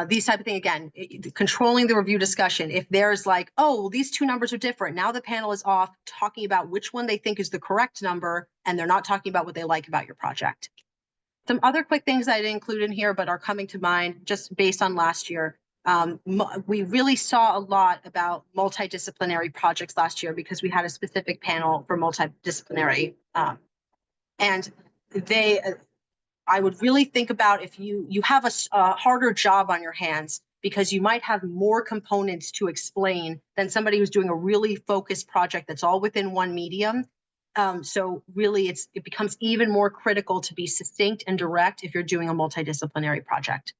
These type of thing, again, controlling the review discussion. If there's like, oh, these two numbers are different, now the panel is off talking about which one they think is the correct number, and they're not talking about what they like about your project. Some other quick things I didn't include in here, but are coming to mind just based on last year. We really saw a lot about multidisciplinary projects last year because we had a specific panel for multidisciplinary. I would really think about if you have a harder job on your hands, because you might have more components to explain than somebody who's doing a really focused project that's all within one medium. So really it becomes even more critical to be succinct and direct if you're doing a multidisciplinary project.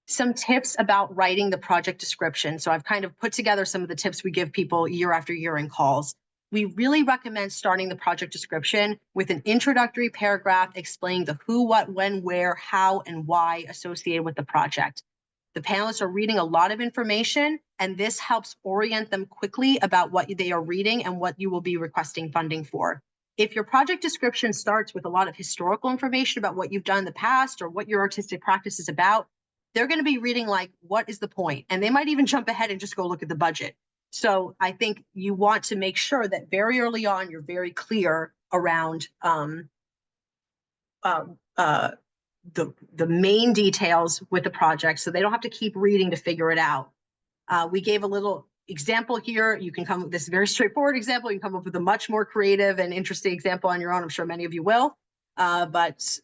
Some tips about writing the project description. So I've kind of put together some of the tips we give people year after year in calls. We really recommend starting the project description with an introductory paragraph explaining the who, what, when, where, how, and why associated with the project. The panelists are reading a lot of information, and this helps orient them quickly about what they are reading and what you will be requesting funding for. If your project description starts with a lot of historical information about what you've done in the past or what your artistic practice is about, they're going to be reading like, what is the point? And they might even jump ahead and just go look at the budget. So I think you want to make sure that very early on, you're very clear around the main details with the project, so they don't have to keep reading to figure it out. We gave a little example here. You can come with this very straightforward example. You can come up with a much more creative and interesting example on your own. I'm sure many of you will. But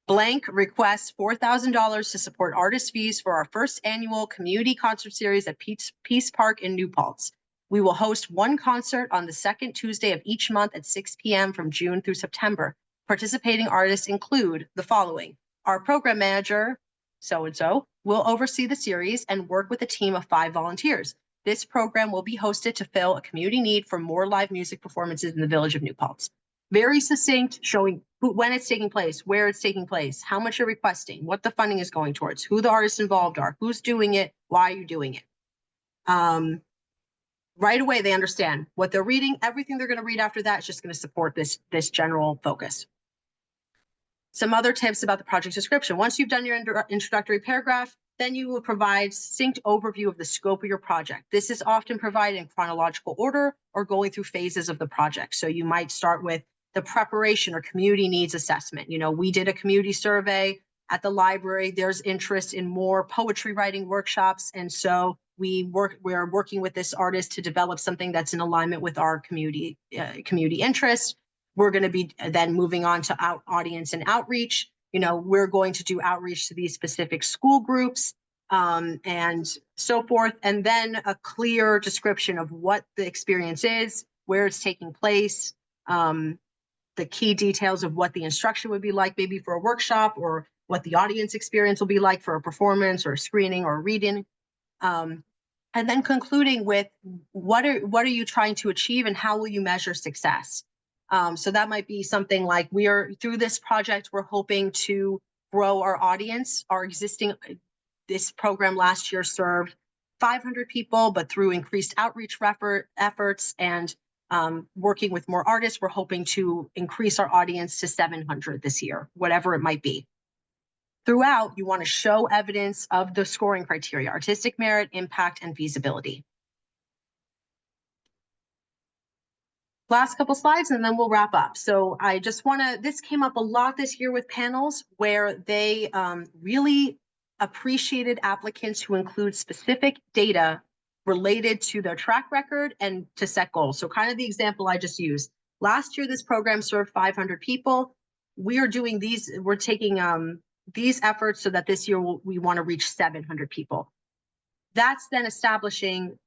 blank requests $4,000 to support artist fees for our first annual community concert series at Peace Park in New Paltz. We will host one concert on the second Tuesday of each month at 6 p.m. from June through September. Participating artists include the following. Our program manager, so-and-so, will oversee the series and work with a team of 5 volunteers. This program will be hosted to fill a community need for more live music performances in the village of New Paltz. Very succinct, showing when it's taking place, where it's taking place, how much you're requesting, what the funding is going towards, who the artists involved are, who's doing it, why are you doing it. Right away, they understand what they're reading. Everything they're going to read after that is just going to support this general focus. Some other tips about the project description. Once you've done your introductory paragraph, then you will provide succinct overview of the scope of your project. This is often provided in chronological order or going through phases of the project. So you might start with the preparation or community needs assessment. We did a community survey At the library, there's interest in more poetry writing workshops. And so we're working with this artist to develop something that's in alignment with our community interest. We're going to be then moving on to audience and outreach. We're going to do outreach to these specific school groups and so forth. And then a clear description of what the experience is, where it's taking place, the key details of what the instruction would be like, maybe for a workshop, or what the audience experience will be like for a performance or a screening or a reading. And then concluding with what are you trying to achieve and how will you measure success? So that might be something like, through this project, we're hoping to grow our audience. This program last year served 500 people, but through increased outreach efforts and working with more artists, we're hoping to increase our audience to 700 this year, whatever it might be. Throughout, you want to show evidence of the scoring criteria: artistic merit, impact, and feasibility. Last couple slides, and then we'll wrap up. So I just this came up a lot this year with panels where they really appreciated applicants who include specific data related to their track record and to set goals. So kind of the example I just used. Last year, this program served 500 people. We're taking these efforts so that this year we want to reach 700 people. That's then establishing,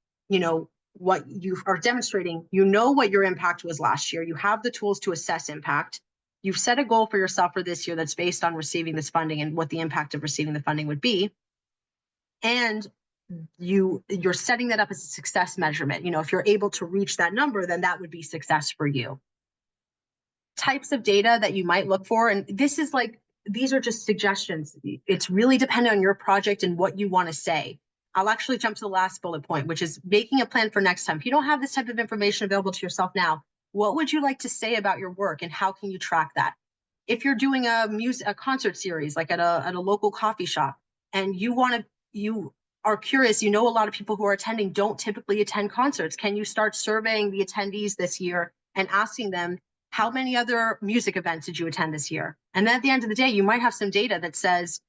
what you are demonstrating, what your impact was last year. You have the tools to assess impact. You've set a goal for yourself for this year that's based on receiving this funding and what the impact of receiving the funding would be. And you're setting that up as a success measurement. If you're able to reach that number, then that would be success for you. Types of data that you might look for, and these are just suggestions. It's really dependent on your project and what you want to say. I'll actually jump to the last bullet point, which is making a plan for next time. If you don't have this type of information available to yourself now, what would you like to say about your work and how can you track that? If you're doing a concert series, like at a local coffee shop, and you are curious, a lot of people who are attending don't typically attend concerts. Can you start surveying the attendees this year and asking them, how many other music events did you attend this year? And then at the end of the day, you might have some data that says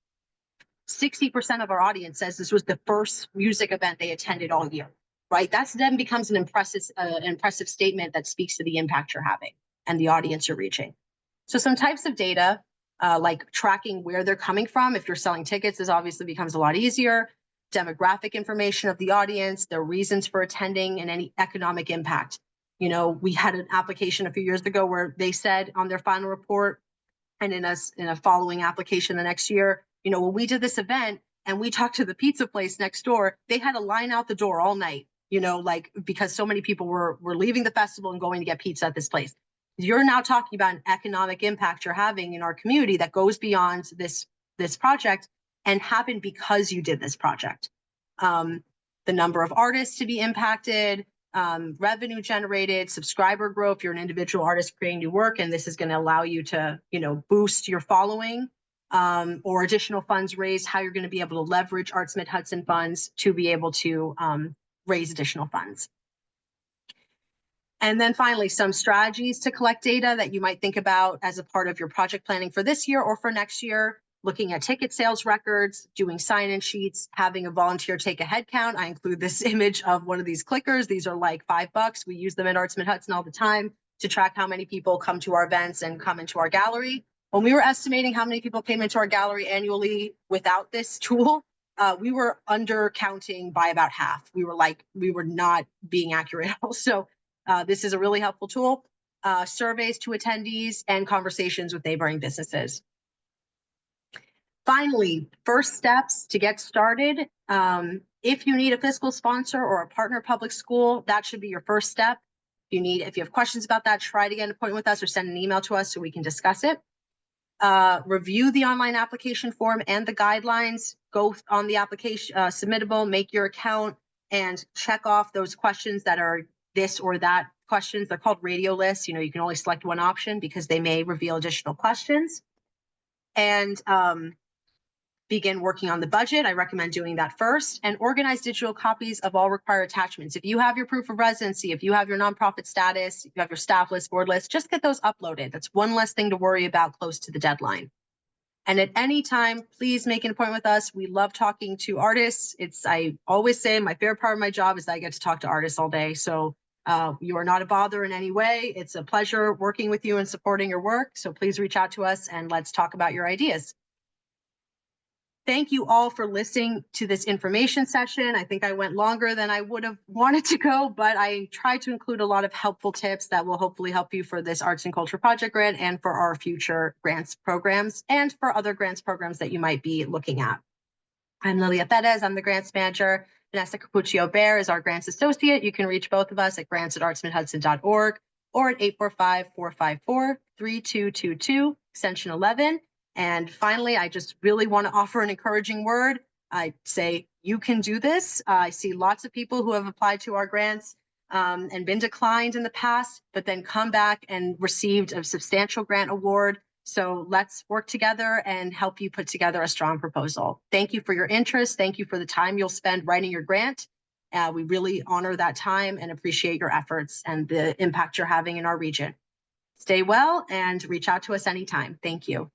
60% of our audience says this was the first music event they attended all year, right? That then becomes an impressive statement that speaks to the impact you're having and the audience you're reaching. So some types of data, like tracking where they're coming from. If you're selling tickets, this obviously becomes a lot easier. Demographic information of the audience, their reasons for attending, and any economic impact. We had an application a few years ago where they said on their final report and in a following application the next year, when we did this event and we talked to the pizza place next door, they had a line out the door all night, because so many people were leaving the festival and going to get pizza at this place. You're now talking about an economic impact you're having in our community that goes beyond this project and happened because you did this project. The number of artists to be impacted, revenue generated, subscriber growth. If you're an individual artist creating new work, and this is going to allow you to, boost your following, or additional funds raised, how you're going to be able to leverage Arts Mid-Hudson funds to be able to raise additional funds. And then finally, some strategies to collect data that you might think about as a part of your project planning for this year or for next year. Looking at ticket sales records, doing sign-in sheets, having a volunteer take a head count. I include this image of one of these clickers. These are like $5. We use them at Arts Mid-Hudson all the time to track how many people come to our events and come into our gallery. When we were estimating how many people came into our gallery annually without this tool, we were undercounting by about half. We were not being accurate. So this is a really helpful tool. Surveys to attendees and conversations with neighboring businesses. Finally, first steps to get started. If you need a fiscal sponsor or a partner public school, that should be your first step. If you have questions about that, try to get an appointment with us or send an email to us so we can discuss it. Review the online application form and the guidelines. Go on the application, submittable, make your account, and check off those questions that are this or that questions. They're called radio lists. You can only select one option because they may reveal additional questions. And begin working on the budget. I recommend doing that first, and organize digital copies of all required attachments. If you have your proof of residency, if you have your nonprofit status, if you have your staff list, board list, just get those uploaded. That's one less thing to worry about close to the deadline. And at any time, please make an appointment with us. We love talking to artists. I always say my favorite part of my job is that I get to talk to artists all day. So you are not a bother in any way. It's a pleasure working with you and supporting your work. So please reach out to us and let's talk about your ideas. Thank you all for listening to this information session. I think I went longer than I would have wanted to go, but I tried to include a lot of helpful tips that will hopefully help you for this Arts and Culture Project grant and for our future grants programs and for other grants programs that you might be looking at. I'm Lilia Fedez. I'm the grants manager. Vanessa Capuccio Bear is our grants associate. You can reach both of us at grants@artsmidhudson.org or at 845-454-3222, extension 11. And finally, I just really want to offer an encouraging word. I say, you can do this. I see lots of people who have applied to our grants and been declined in the past, but then come back and received a substantial grant award. So let's work together and help you put together a strong proposal. Thank you for your interest. Thank you for the time you'll spend writing your grant. We really honor that time and appreciate your efforts and the impact you're having in our region. Stay well and reach out to us anytime. Thank you.